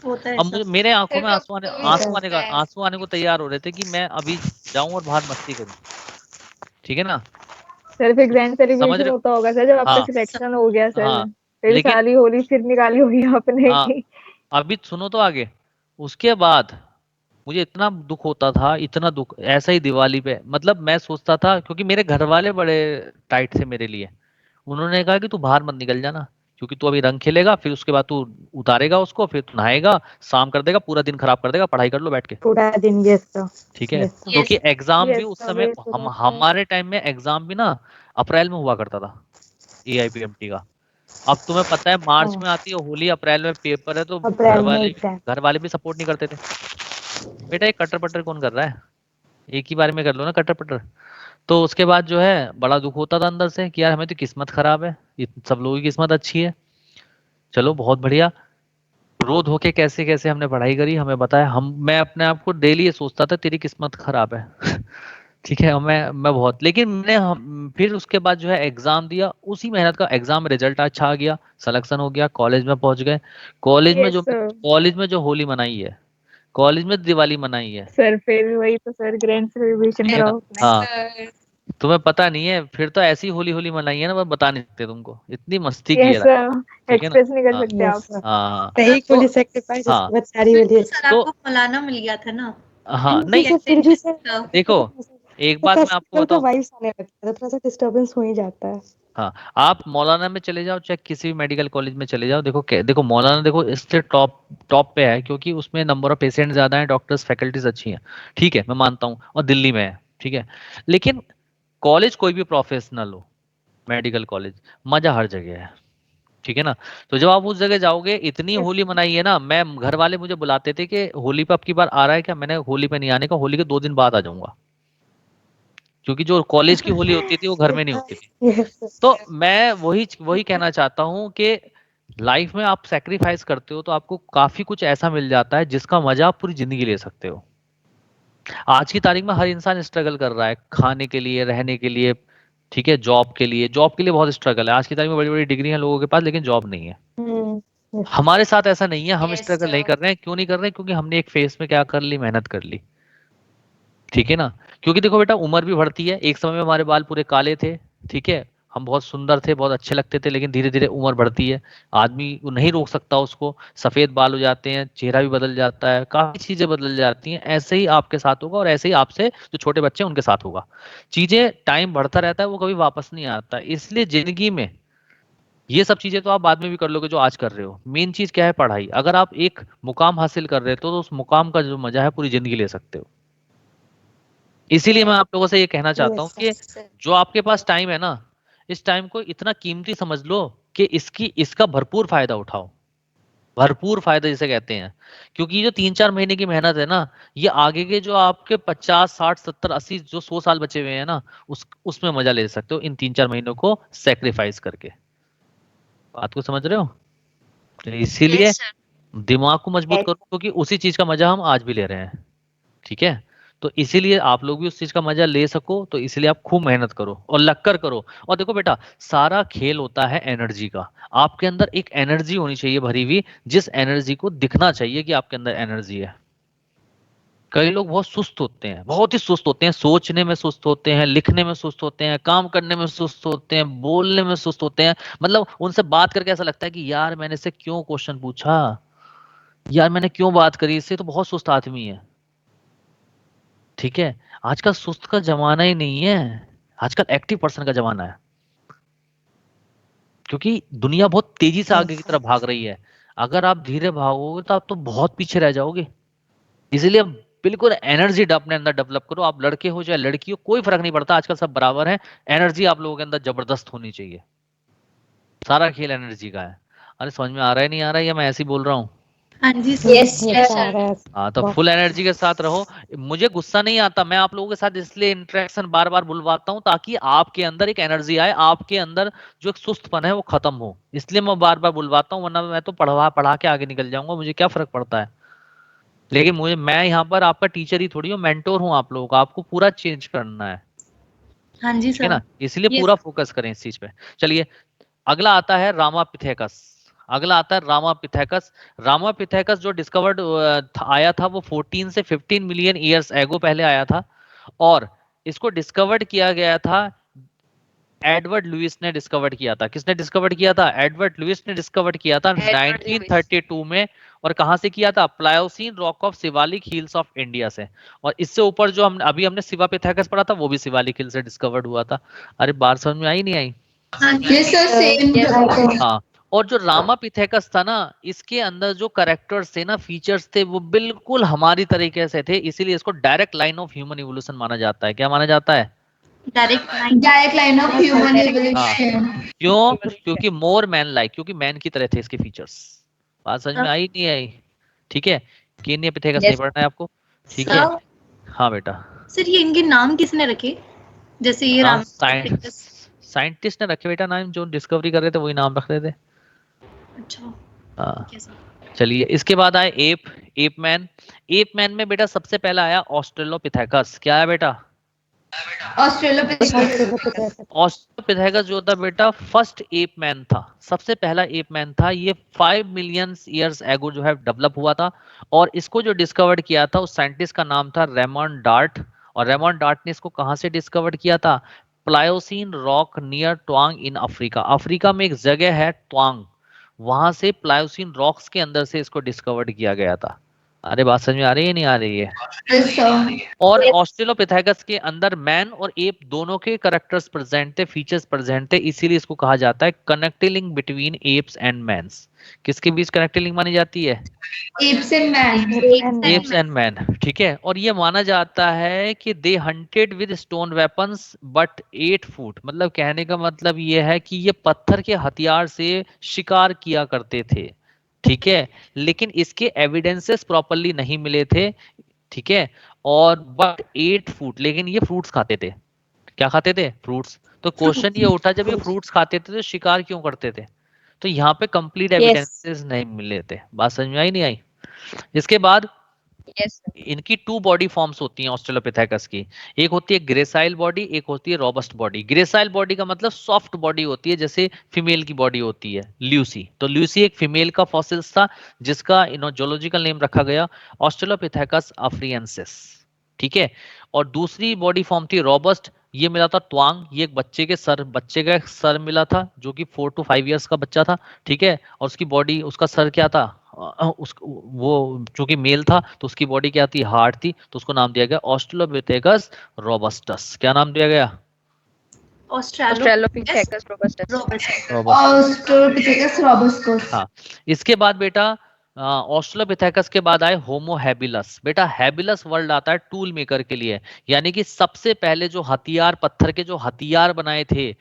होता है अब ऐसा। मुझे मेरे आंखों फिर में कभी कभी लगता है। आंसू आने को तैयार हो रहे थे कि मैं अभी जाऊं और बाहर मस्ती करूं। ठीक है ना? सिर्फ एग्जाम समझ सेलिब्रेशन रहे होता होगा सर जब हो? आपका हाँ सिलेक्शन हो गया सर, हाँ। फिर लेकिन सारी होली फिर निकाली होगी आपने हाँ, की। अभी सुनो तो आगे। उसके बाद मुझे इतना दुख होता था, इतना दुख, ऐसा ही दिवाली पे, मतलब मैं सोचता था, क्योंकि मेरे घर वाले बड़े टाइट थे मेरे लिए। उन्होंने कहा कि तू बाहर मत निकल जाना, क्योंकि तू अभी रंग खेलेगा, फिर उसके बाद तू उतारेगा उसको, फिर तू नहाएगा, शाम कर देगा, पूरा दिन खराब कर देगा, पढ़ाई कर लो बैठ के। पूरा दिन, यस सर, ठीक है? Yes sir. क्योंकि एग्जाम भी यस उस सर, समय, वेट हो हम जाता है। हमारे टाइम में एग्जाम भी ना अप्रैल में हुआ करता था, एआईपीएमटी का। अब तुम्हें पता है मार्च हाँ, में आती है होली, अप्रैल में पेपर है, तो अप्रैल में एग्जाम। घर वाले भी सपोर्ट नहीं करते थे। बेटा एक कटर पटर कौन कर रहा है, एक ही बार में कर लो ना कटर पटर। तो उसके बाद जो है बड़ा दुख होता था अंदर से कि यार हमें तो किस्मत खराब है, सब लोगों की किस्मत अच्छी है। चलो बहुत बढ़िया। रो धो के कैसे कैसे हमने पढ़ाई करी, हमें बताया, हम मैं अपने आप को डेली ये सोचता था तेरी किस्मत खराब है। ठीक है, मैं बहुत, लेकिन फिर उसके बाद जो है एग्जाम दिया, उसी मेहनत का एग्जाम रिजल्ट अच्छा आ गया, सिलेक्शन हो गया, कॉलेज में पहुंच गए। Yes sir. कॉलेज में जो होली मनाई है, कॉलेज में दिवाली मनाई है। सर फिर वही तो सर, ग्रैंड सेलिब्रेशन ठीक है ना? कराओ अपने। हाँ, सर तुम्हें पता नहीं है, फिर तो ऐसी होली होली मनाई है ना, मैं बता नहीं सकते तुमको, इतनी मस्ती की है यस ना। सर, ठीक है ना? एक्सप्रेस नहीं कर हाँ सकते यस आप। सर, हाँ। सही तो फुली सेक्रीफाइस, हाँ उसके बाद सारी फिर वाली। तो सर तो आपको मौलाना मिल गया था ना, हाँ नहीं नहीं, सर, कैसे फिर भी सर था? देखो एक बात मैं आपको फेस्टिवल का बताऊं। वाइब्स आने लगता है, तो थोड़ा सा डिस्टरबेंस हो ही जाता है। हाँ, आप मौलाना में चले जाओ, चाहे किसी भी मेडिकल कॉलेज में चले जाओ, देखो देखो मौलाना देखो इससे टॉप टॉप पे है, क्योंकि उसमें नंबर ऑफ पेशेंट ज्यादा है, डॉक्टर्स फैकल्टीज अच्छी हैं। ठीक है, मैं मानता हूँ, और दिल्ली में है। ठीक है, लेकिन कॉलेज कोई भी प्रोफेशनल हो, मेडिकल कॉलेज, मजा हर जगह है। ठीक है ना? तो जब आप उस जगह जाओगे, इतनी यस होली मनाई है ना, मैं घर वाले मुझे बुलाते थे कि होली पे अब की बार आ रहा है क्या, मैंने होली पे नहीं आने का, होली के 2 दिन बाद आ जाऊंगा, क्योंकि जो कॉलेज की होली होती थी वो घर में नहीं होती थी। Yes sir. तो मैं वही वही कहना चाहता हूँ कि लाइफ में आप सेक्रीफाइस करते हो तो आपको काफी कुछ ऐसा मिल जाता है जिसका मजा आप पूरी जिंदगी ले सकते हो। आज की तारीख में हर इंसान स्ट्रगल कर रहा है, खाने के लिए, रहने के लिए। ठीक है, जॉब के लिए बहुत स्ट्रगल है आज की तारीख में, बड़ी बड़ी डिग्री है लोगों के पास, लेकिन जॉब नहीं है। Yes sir. हमारे साथ ऐसा नहीं है, हम यस स्ट्रगल नहीं सर। कर रहे हैं। क्यों नहीं कर रहे हैं? क्योंकि हमने एक फेस में क्या कर ली, मेहनत कर ली। ठीक है ना? क्योंकि देखो बेटा, उम्र भी बढ़ती है, एक समय में हमारे बाल पूरे काले थे। ठीक है, हम बहुत सुंदर थे, बहुत अच्छे लगते थे, लेकिन धीरे धीरे उम्र बढ़ती है, आदमी वो नहीं रोक सकता उसको, सफेद बाल हो जाते हैं, चेहरा भी बदल जाता है, काफी चीजें बदल जाती हैं। ऐसे ही आपके साथ होगा, और ऐसे ही आपसे जो छोटे बच्चे हैं उनके साथ होगा। चीजें, टाइम बढ़ता रहता है, वो कभी वापस नहीं आता। इसलिए जिंदगी में ये सब चीजें तो आप बाद में भी कर लोगे जो आज कर रहे हो। मेन चीज क्या है? पढ़ाई। अगर आप एक मुकाम हासिल कर रहे हो तो उस मुकाम का जो मजा है पूरी जिंदगी ले सकते हो। इसीलिए मैं आप लोगों से ये कहना चाहता हूँ यस कि सर जो आपके पास टाइम है ना, इस टाइम को इतना कीमती समझ लो कि इसका भरपूर फायदा उठाओ। भरपूर फायदा जिसे कहते हैं। क्योंकि ये जो 3-4 महीने की मेहनत है ना, ये आगे के जो आपके 50, 60, 70, 80, जो 100 साल बचे हुए हैं ना, उसमें मजा ले सकते हो, इन 3-4 महीनों को सेक्रीफाइस करके। बात को समझ रहे हो? तो इसीलिए यस सर। दिमाग को मजबूत Yes. करो, क्योंकि उसी चीज का मजा हम आज भी ले रहे हैं। ठीक है? तो इसीलिए आप लोग भी उस चीज का मजा ले सको, तो इसलिए आप खूब मेहनत करो और लगकर करो। और देखो बेटा, सारा खेल होता है एनर्जी का। आपके अंदर एक एनर्जी होनी चाहिए भरी हुई, जिस एनर्जी को दिखना चाहिए कि आपके अंदर एनर्जी है। कई लोग बहुत सुस्त होते हैं, बहुत ही सुस्त होते हैं, सोचने में सुस्त होते हैं, लिखने में सुस्त होते हैं, काम करने में सुस्त होते हैं, बोलने में सुस्त होते हैं। मतलब उनसे बात करके ऐसा लगता है कि यार मैंने इससे क्यों क्वेश्चन पूछा, यार मैंने क्यों बात करी इससे, तो बहुत सुस्त आदमी है। ठीक है? आजकल सुस्त का जमाना ही नहीं है, आजकल एक्टिव पर्सन का जमाना है। क्योंकि दुनिया बहुत तेजी से आगे यस की सर। तरफ भाग रही है। अगर आप धीरे भागोगे तो आप तो बहुत पीछे रह जाओगे। इसलिए बिल्कुल एनर्जी अपने अंदर डेवलप करो। आप लड़के हो चाहे लड़की हो, कोई फर्क नहीं पड़ता, आजकल सब बराबर है। एनर्जी आप लोगों के अंदर जबरदस्त होनी चाहिए। सारा खेल एनर्जी का है। अरे समझ में आ रहा है, नहीं आ रहा है, या मैं ऐसे ही बोल रहा हूँ? हाँ जी सर। Yes, यस यस सर, आ सर। रहा है। हाँ, तो बहुत फुल एनर्जी के साथ रहो। मुझे गुस्सा नहीं आता, मैं आप लोगों के साथ इसलिए इंटरेक्शन बार बार बुलवाता हूँ ताकि आपके अंदर एक एनर्जी आए, आपके अंदर जो एक सुस्तपन है वो खत्म हो। इसलिए मैं बार बार बुलवाता हूँ, वरना मैं तो पढ़ा पढ़ा के आगे निकल जाऊंगा, मुझे क्या फर्क पड़ता है। लेकिन मैं यहाँ पर आपका टीचर ही थोड़ी हूँ, मेंटोर हूँ आप लोगों का, आपको पूरा चेंज करना है, हाँ जी ठीक है सर। ना, इसलिए Yes. पूरा फोकस करें इस चीज पे। चलिए अगला आता है रामापिथेकस। अगला आता है रामापिथेकस। रामापिथेकस जो डिस्कवर्ड आया था वो 14 से 15 मिलियन ईयर्स एगो पहले आया था, और इसको डिस्कवर्ड किया गया था, एडवर्ड लुइस ने डिस्कवर्ड किया था। किसने डिस्कवर्ड किया था? एडवर्ड लुइस ने डिस्कवर्ड किया था 1932 में। और कहां से किया था? Pliocene rock of Shivalik hills of India से। और इससे ऊपर जो हमने शिवापिथेकस पढ़ा था वो भी शिवालिक हिल से डिस्कवर्ड हुआ था। अरे बात समझ में आई नहीं आई? Yes, sir, same brother. हाँ, और जो रामापिथेकस था ना, इसके अंदर जो करेक्टर्स थे ना, फीचर्स थे, वो बिल्कुल हमारी तरीके से थे, इसीलिए इसको direct line of human evolution माना जाता है। क्या माना जाता है? Direct line of human evolution. क्यों? क्योंकि मोर मैन लाइक, क्योंकि मैन की तरह थे इसके फीचर्स। बात समझ में आई नहीं आई? ठीक है, केनियापिथेकस नहीं पढ़ना है आपको, ठीक है? हाँ बेटा। सर ये इनके नाम किसने रखे? जैसे ये नाम रामापिथेकस। साइंटिस्ट ने रखे बेटा, नाम जो डिस्कवरी कर रहे थे वही नाम रख रहे थे। अच्छा। हाँ, ठीक है सर। चलिए इसके बाद आए एप मैन। एप मैन में बेटा सबसे पहला आया ऑस्ट्रेलोपिथेकस। क्या है बेटा? Australopithecus. ऑस्ट्रेलोपिथेकस जो था बेटा फर्स्ट एप मैन था, सबसे पहला एप मैन था। ये 5 मिलियन ईयर्स एगो जो है डेवलप हुआ था, और इसको जो डिस्कवर्ड किया था उस साइंटिस्ट का नाम था रेमंड डार्ट। और रेमंड डार्ट ने इसको कहां से डिस्कवर्ड किया था? Pliocene rock near Taung in Africa. Africa में एक जगह है ट्वांग, वहां से प्लायोसीन रॉक्स के अंदर से इसको डिस्कवर्ड किया गया था। अरे बात समझ में आ रही है नहीं आ रही है? Yes, sir. और ऑस्ट्रेलोपिथेकस के अंदर मैन और एप दोनों के कैरेक्टर्स प्रेजेंट थे, फीचर्स प्रेजेंट थे, इसीलिए इसको कहा जाता है connecting link between apes and mans. किसके बीच कनेक्टिंग लिंक मानी जाती है? Apes and man. Apes and man, ठीक है। और ये माना जाता है कि they hunted with stone weapons but 8 foot, मतलब कहने का मतलब ये है कि ये पत्थर के हथियार से शिकार किया करते थे, ठीक है, लेकिन इसके एविडेंसेस प्रॉपरली नहीं मिले थे, ठीक है। और बट 8 फूट, लेकिन ये फ्रूट्स खाते थे। क्या खाते थे? फ्रूट्स। तो क्वेश्चन ये उठा, जब ये फ्रूट्स खाते थे तो शिकार क्यों करते थे? तो यहाँ पे कंप्लीट एविडेंसेस नहीं मिले थे। बात समझ में आई नहीं आई? इसके बाद इनकी 2 बॉडी फॉर्म्स होती हैं ऑस्ट्रेलोपिथेकस की। एक होती है ग्रेसाइल बॉडी, एक होती है रोबस्ट बॉडी। ग्रेसाइल बॉडी का मतलब सॉफ्ट बॉडी होती है, जैसे फीमेल की बॉडी होती है ल्यूसी। तो ल्यूसी एक फीमेल का फॉसिल्स था जिसका जूलॉजिकल नेम रखा गया ऑस्ट्रेलोपिथेकस अफ्रिएंसिस, ठीक है। और दूसरी बॉडी फॉर्म थी रोबस्ट, ये मिला था ट्वांग। ये एक बच्चे का एक सर मिला था, जो कि 4 to 5 इयर्स का बच्चा था, ठीक है। और उसकी बॉडी, उसका सर क्या था? वो चूंकि मेल था तो उसकी बॉडी क्या थी? हार्ड थी, तो उसको नाम दिया गया ऑस्ट्रेलोपिथेकस रोबस्टस। क्या नाम दिया गया? Australopithecus robustus. Australopithecus robustus. हाँ, इसके बाद बेटा ऑस्ट्रेलोपिथेकस के बाद आए होमो हैबिलस। बेटा हैबिलस वर्ड आता है टूल मेकर के लिए, यानी कि सबसे पहले जो हथियार, पत्थर के जो हथियार बनाए थे,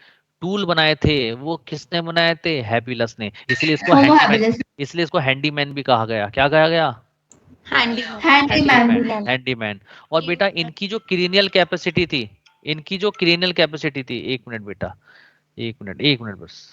टूल बनाए थे, वो किसने बनाए थे? हैबिलस ने। इसलिए इसको Homo हैंडीमैन, habilis. इसलिए इसको हैंडीमैन भी कहा गया। क्या कहा गया? Handyman. हैंडीमैन। और बेटा इनकी जो क्रीनियल कैपेसिटी थी, इनकी जो क्रीनियल कैपेसिटी थी, एक मिनट बेटा, एक मिनट बस।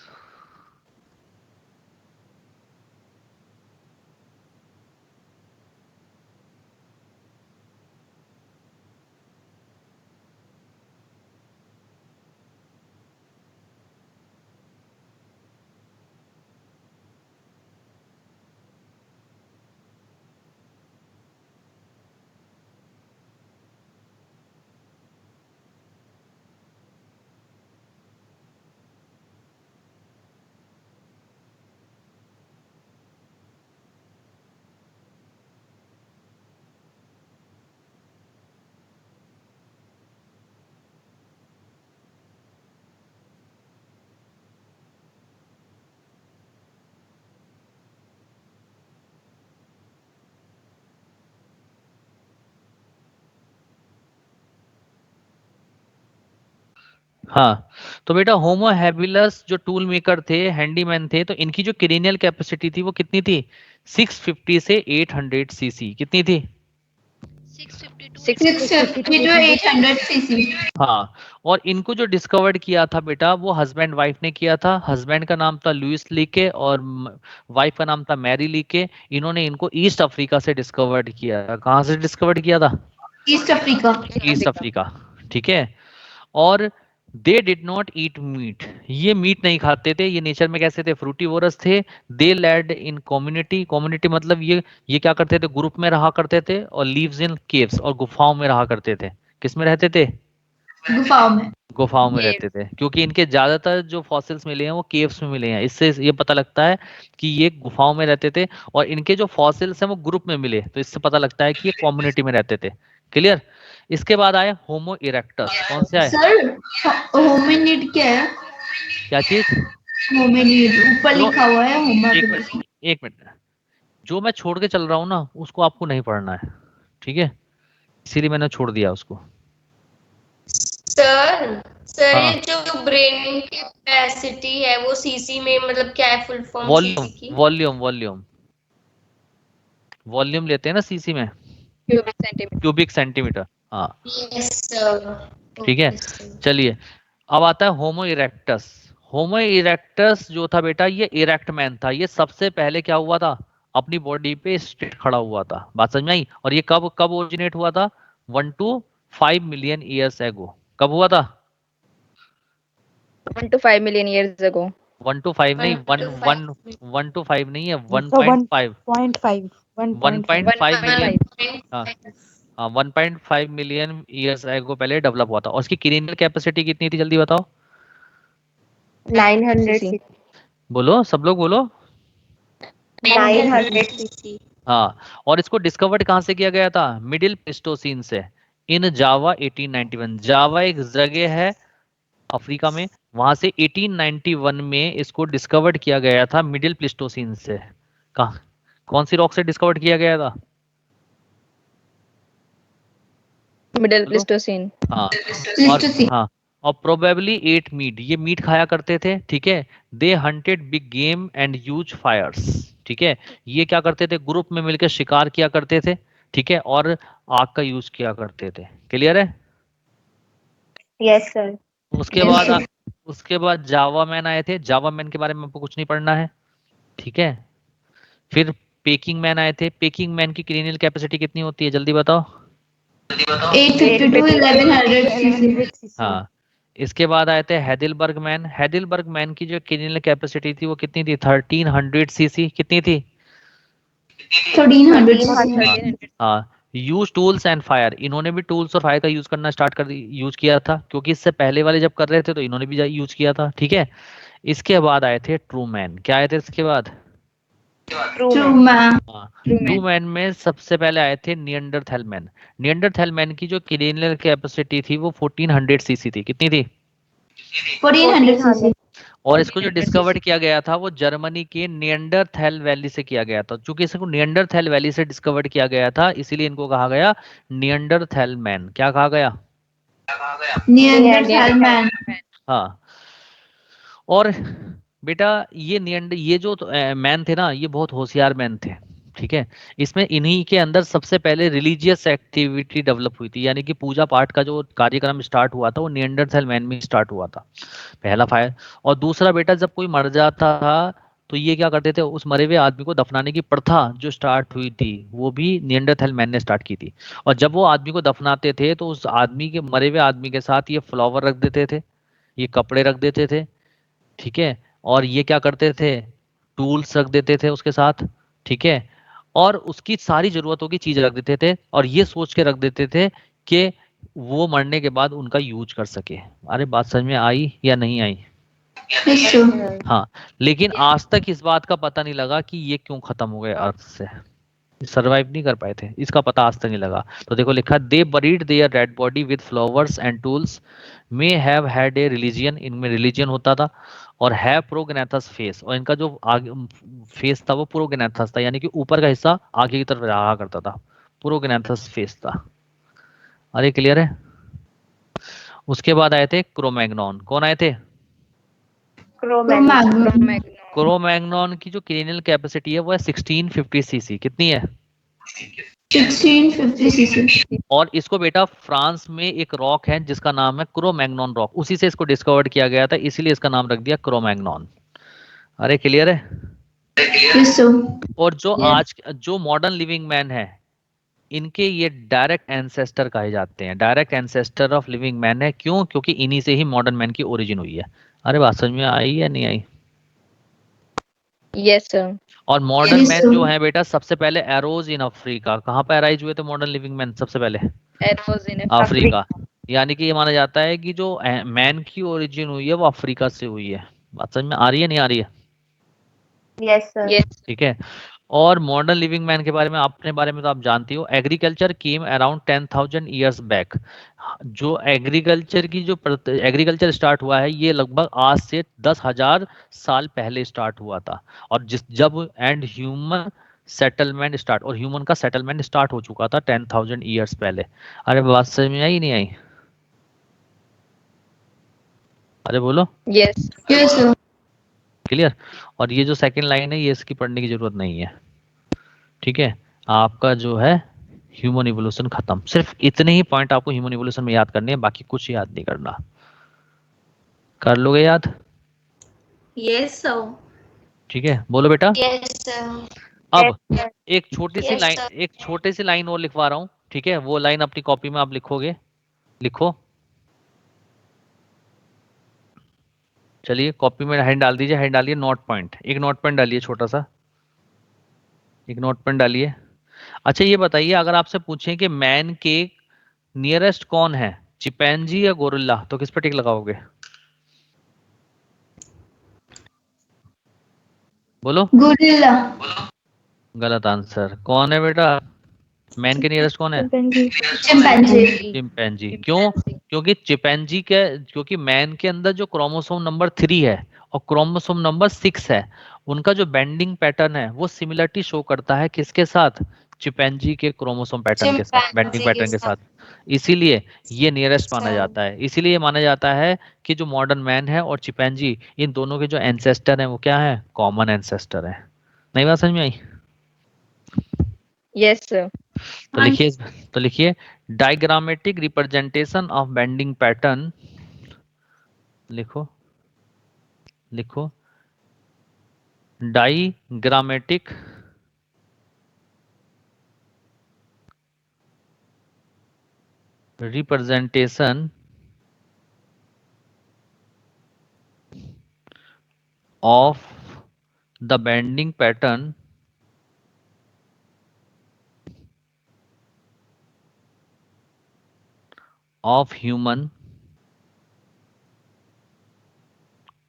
हाँ, तो बेटा होमो हैबिलस जो टूल मेकर थे, हैंडीमैन थे, तो इनकी जो क्रेनियल कैपेसिटी थी वो कितनी थी? 650 से 800 सीसी। कितनी थी? 650 650 to 800 cc. हाँ, और इनको जो डिस्कवर्ड किया था बेटा वो हस्बैंड वाइफ ने किया था। हस्बैंड का नाम था लुइस लीके और वाइफ का नाम था मैरी लीके। इन्होंने इनको ईस्ट अफ्रीका से डिस्कवर्ड किया था। कहाँ से डिस्कवर्ड किया था? East Africa. ईस्ट अफ्रीका, ठीक है। और they did not eat meat, ये मीट नहीं खाते थे, ये नेचर में कैसे थे? फ्रूटीवोरस थे। दे लैड इन कम्युनिटी, कम्युनिटी मतलब ये क्या करते थे? ग्रुप में रहा करते थे और लीव्स इन केव्स, और गुफाओं में रहा करते थे। किस में रहते थे? गुफाओं में. गुफाओं में रहते थे, क्योंकि इनके ज्यादातर जो फॉसिल्स मिले हैं वो केव्स में मिले हैं। इससे ये पता लगता है कि ये गुफाओं में रहते थे, और इनके जो फॉसिल्स हैं वो ग्रुप में मिले, तो इससे पता लगता है कि ये कम्युनिटी में रहते थे। क्लियर? इसके बाद आए होमो इरेक्टस। कौन से आए? सर होमिनिड क्या है? क्या चीज? होमिनिड ऊपर जो- लिखा हुआ है एक होमो. मिनट, एक मिनट। जो मैं छोड़ के चल रहा हूँ ना उसको आपको नहीं पढ़ना है, ठीक है? इसीलिए मैंने छोड़ दिया उसको। सर हाँ। ये जो ब्रेन की कैपेसिटी है वो सीसी में मतलब क्या है फुल फॉर्म वॉल्यूम, सीसी की? वॉल्यूम, वॉल्यूम, वॉल्यूम लेते हैं ना सीसी में, क्यूबिक सेंटीमीटर। हाँ, यस सर. ठीक है। चलिए, अब आता है होमो इरेक्टस। होमो इरेक्टस जो था बेटा ये इरेक्ट मैन था। ये सबसे पहले क्या हुआ था? अपनी बॉडी पे स्ट्रेट खड़ा हुआ था। बात समझ में आई? और ये कब कब ओरिजिनेट हुआ था? 1 to 5 मिलियन ईयर्स एगो। कब हुआ था? 1 to 5 million years ago. 1 to 5 नहीं, 1 to 5 नहीं है, 1.5 1.5 1.5 मिलियन। हाँ हाँ, 1.5 मिलियन ईयर्स एगो पहले डेवलप हुआ था। और उसकी क्रेनियल कैपेसिटी कितनी थी? जल्दी बताओ, 900 cc. बोलो, सब लोग बोलो। 900 cc. हाँ, और इसको डिस्कवर्ड कहाँ से किया गया था? मिडिल प्लेस्टोसीन से, इन जावा 1891। जावा एक जगह है अफ्रीका में, वहां से 1891 में इसको डिस्कवर्ड किया गया था मिडिल प्लेस्टोसीन से। कहाँ, कौन सी रॉक से डिस्कवर्ड किया गया था? Middle बोलो। Pleistocene. हाँ, और Pleistocene. हाँ, और प्रोबेबली एट मीट, ये मीट खाया करते थे, ठीक है। They hunted big game and huge fires, ठीक है। ये क्या करते थे? ग्रुप में मिलकर शिकार किया करते थे, ठीक है, और आग का यूज किया करते थे। क्लियर है? Yes sir. उसके बाद उसके बाद जावा मैन आए थे। जावा मैन के बारे में आपको कुछ नहीं पढ़ना है, ठीक है। फिर पेकिंग मैन आए थे। पेकिंग मैन की क्रेनियल कैपेसिटी कितनी होती है? जल्दी बताओ। 850 to 1100 cc. हाँ, इसके बाद आए थे हेडिलबर्ग मैन। हेडिलबर्ग मैन की जो क्रेनियल कैपेसिटी थी वो कितनी थी? 1300 सीसी। कितनी थी? 1300 cc. हाँ, यूज टूल्स एंड फायर। इन्होंने भी टूल्स और फायर का यूज करना स्टार्ट कर यूज किया था, क्योंकि इससे पहले वाले जब कर रहे थे तो इन्होंने भी यूज किया था, ठीक है। इसके बाद आए थे ट्रू मैन। क्या आए थे इसके बाद? True man. हाँ, ट्रू मैन में सबसे पहले आए थे नियंडरथैल मैन। नियंडरथैल मैन की जो क्रेनियल कैपेसिटी थी वो 1400 सीसी थी। कितनी थी? 1400 cc. और इसको जो डिस्कवर्ड किया गया था वो जर्मनी के नियंडरथैल वैली से किया गया था। चूंकि इसको नियंडरथैल वैली से डिस्कवर्ड किया गया था, इसीलिए इनको कहा गया नियंडरथैल मैन। क्या कहा गया? Neanderthal man. हाँ, और बेटा ये जो मैन थे ना, ये बहुत होशियार मैन थे, ठीक है। इसमें इन्हीं के अंदर सबसे पहले रिलीजियस एक्टिविटी डेवलप हुई थी, यानी कि पूजा पाठ का जो कार्यक्रम स्टार्ट हुआ था वो नियंडरथैल मैन में स्टार्ट हुआ था, पहला फायर। और दूसरा बेटा, जब कोई मर जाता था तो ये क्या करते थे? उस मरे हुए आदमी को दफनाने की प्रथा जो स्टार्ट हुई थी वो भी नियंडरथैल मैन ने स्टार्ट की थी। और जब वो आदमी को दफनाते थे तो उस आदमी के, मरे हुए आदमी के साथ ये फ्लावर रख देते थे, ये कपड़े रख देते थे, ठीक है। और ये क्या करते थे? टूल्स रख देते थे उसके साथ, ठीक है। और उसकी सारी जरूरतों की चीज रख देते थे, और ये सोच के रख देते थे कि वो मरने के बाद उनका यूज कर सके। अरे बात समझ में आई या नहीं आई? Yes, sir. हाँ, लेकिन आज तक इस बात का पता नहीं लगा कि ये क्यों खत्म हो गए अर्थ से, सरवाइव नहीं कर पाए थे, इसका पता आज तक नहीं लगा। तो देखो लिखा, they buried their dead body with flowers and tools, may have had a religion, इनमें रिलीजियन होता था, और हैव प्रोगनेथस फेस, और इनका जो आगे फेस था वो प्रोगनेथस था, यानी कि ऊपर का हिस्सा आगे की तरफ रहा करता था, प्रोगनेथस फेस था। अरे क्लियर है? उसके बाद आए थे क्रोमैग्नॉन। कौन आए थे? Cro-Magnon. क्रोमैग्नॉन की जो क्रेनियल कैपेसिटी है वो है 1650 सीसी। कितनी है? 1650 सीसी। और इसको बेटा फ्रांस में एक रॉक है जिसका नाम है क्रोमैग्नॉन रॉक, उसी से इसको डिस्कवर्ड किया गया था, इसीलिए इसका नाम रख दिया क्रोमैग्नॉन। अरे क्लियर है? Yes sir. और जो मॉडर्न लिविंग मैन है, इनके ये डायरेक्ट एंसेस्टर कहे जाते हैं, direct ancestor of living man है। क्यों? क्योंकि इन्हीं से ही मॉडर्न मैन की ओरिजिन हुई है। अरे बात समझ में आई या नहीं आई? Yes, sir. और मॉडर्न Yes, मैन sir. जो है बेटा, सबसे पहले एरोज इन अफ्रीका। कहाँ पर अराइज हुए थे मॉडर्न लिविंग मैन सबसे पहले? It was in Africa. यानी कि ये माना जाता है कि जो मैन की ओरिजिन हुई है वो अफ्रीका से हुई है। बात समझ में आ रही है नहीं आ रही है? Yes, sir. Yes. ठीक है। और मॉडर्न लिविंग मैन के बारे में, अपने बारे में तो आप जानती हो, agriculture came around 10,000 years back. जो एग्रीकल्चर स्टार्ट हुआ है ये लगभग आज से 10,000 साल पहले स्टार्ट हुआ था। और जब एंड ह्यूमन सेटलमेंट स्टार्ट, और ह्यूमन का सेटलमेंट स्टार्ट हो चुका था 10,000 ईयर्स पहले। अरे बात समझ में आई नहीं आई? अरे बोलो। Yes. Yes sir. क्लियर? और ये जो सेकंड लाइन है ये इसकी पढ़ने की जरूरत नहीं है। ठीक है, आपका जो है ह्यूमन इवोल्यूशन खत्म। सिर्फ इतने ही पॉइंट आपको ह्यूमन इवोल्यूशन में याद करने हैं, बाकी कुछ याद नहीं करना। कर लोगे याद? Yes sir. ठीक है, बोलो बेटा। Yes, sir. अब Yes, एक छोटी सी Yes, लाइन, sir. एक छोटी सी लाइन और लिखवा रहा हूँ। ठीक है, वो लाइन अपनी कॉपी में आप लिखोगे। लिखो, चलिए कॉपी में हेड डाल दीजिए। हेड डालिए नोट पॉइंट, एक नोट पॉइंट डालिए छोटा सा, एक नोट पॉइंट डालिए। अच्छा ये बताइए, अगर आपसे पूछें कि मैन के नियरेस्ट कौन है, चिंपैंजी या गोरिल्ला, तो किस पर टिक लगाओगे? बोलो। गोरिल्ला। गलत आंसर। कौन है बेटा मैन के नियरेस्ट कौन है? चिंपैंजी। चिंपैंजी। चिंपैंजी। क्यों? क्योंकि चिंपैंजी के, क्योंकि मैन के अंदर जो क्रोमोसोम नंबर 3 है और क्रोमोसोम नंबर 6 है, उनका जो बेंडिंग पैटर्न है वो सिमिलरिटी शो करता है किसके साथ? चिंपैंजी के क्रोमोसोम पैटर्न के साथ, बेंडिंग चिंपैंजी के पैटर्न के साथ। साथ। इसीलिए ये नियरेस्ट माना सर। जाता है। इसीलिए माना जाता है कि जो मॉडर्न मैन है और चिंपैंजी, इन दोनों के जो एंसेस्टर हैं वो क्या है? कॉमन एंसेस्टर है। नहीं बात समझ में आई? Yes, sir. तो लिखिए, तो लिखिए diagrammatic representation of bending pattern. लिखो, लिखो diagrammatic representation of the bending pattern of human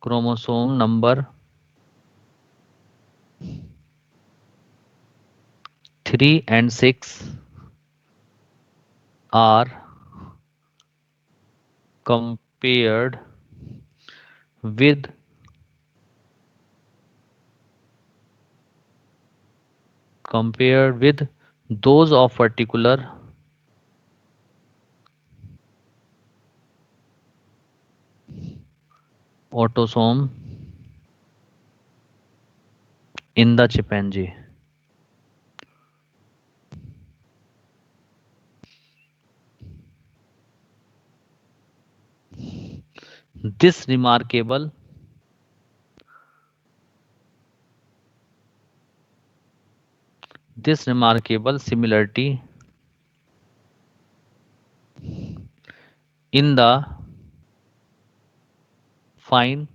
chromosome number 3 and 6 are compared with those of particular autosome in the chimpanzee. This remarkable similarity in the fine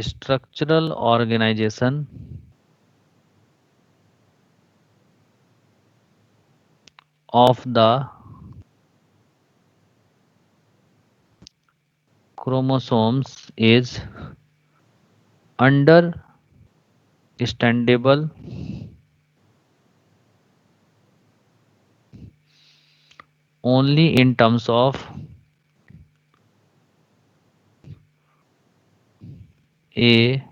structural organization of the chromosomes is understandable only in terms of a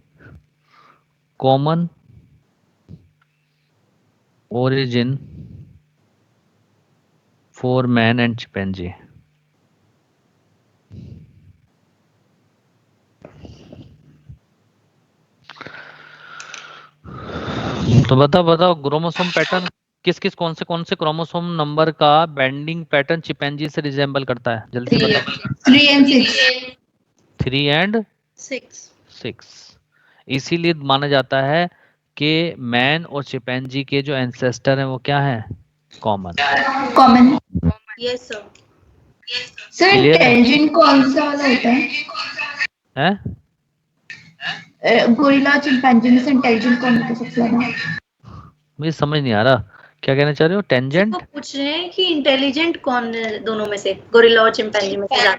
common origin for man and chimpanzee. तो बताओ बताओ, क्रोमोसोम पैटर्न किस किस कौन से क्रोमोसोम नंबर का बेंडिंग पैटर्न चिंपैंजी से रिजेंबल करता है, जल्दी से बताओ। 3 and 6. 3 एंड 6. 6। इसीलिए माना जाता है कि मैन और चिंपैंजी के जो एंसेस्टर हैं वो क्या है, common. Common. Yes, sir. Sir Clear है? इंटेलिजेंट कौन सा वाला होता है? हैं? गोरिल्ला चिंपैंजी में से इंटेलिजेंट कौन होता है सबसे ज्यादा? मुझे समझ नहीं आ रहा क्या कहना चाह रहे हो, वो टेंजेंट। पूछ रहे हैं कि इंटेलिजेंट कौन है दोनों में से, गोरिल्ला और चिंपैंजी में से ज्यादा।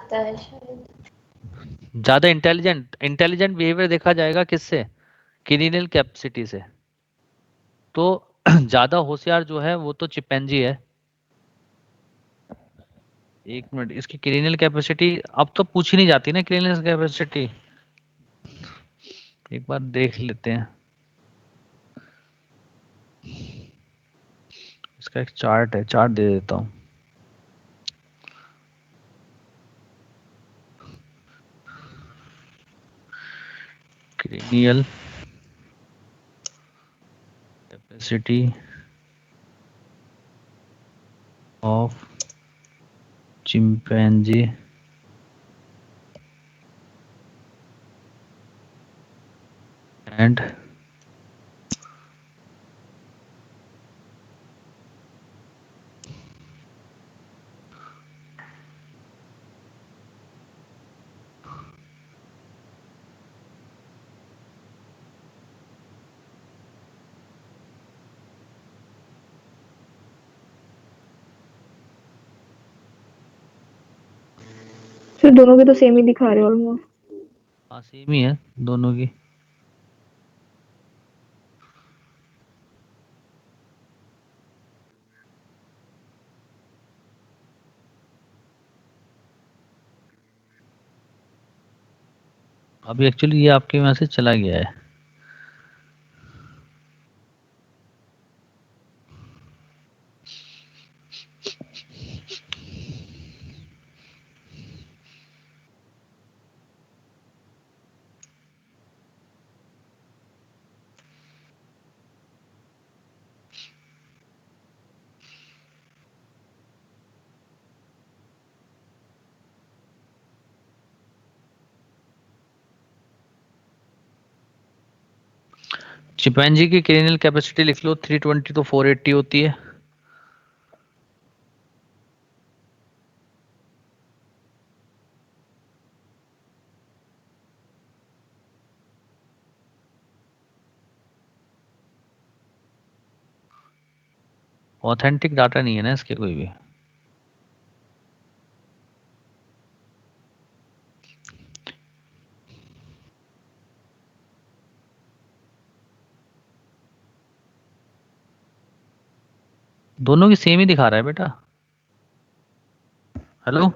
आता है शायद। ज्यादा इंटेलिजेंट बिहेवियर देखा जाएगा किससे, क्रिनियल कैपेसिटी से। तो ज्यादा होशियार जो है वो तो चिंपैंजी है। एक मिनट, इसकी क्रिनियल कैपेसिटी अब तो पूछी नहीं जाती ना, क्रिनियल कैपेसिटी एक बार देख लेते हैं। इसका एक चार्ट है, चार्ट दे देता हूँ। Cranial capacity of chimpanzee and फिर दोनों के तो सेम ही दिखा रहे हो ऑलमोस्ट। हाँ सेम ही है दोनों की। अभी एक्चुअली ये आपके मैसेज चला गया है। चिंपैंजी की क्रेनियल कैपेसिटी लिख लो 320 तो 480 होती है। ऑथेंटिक डाटा नहीं है ना इसके कोई भी। दोनों की सेम ही दिखा रहा है बेटा। हेलो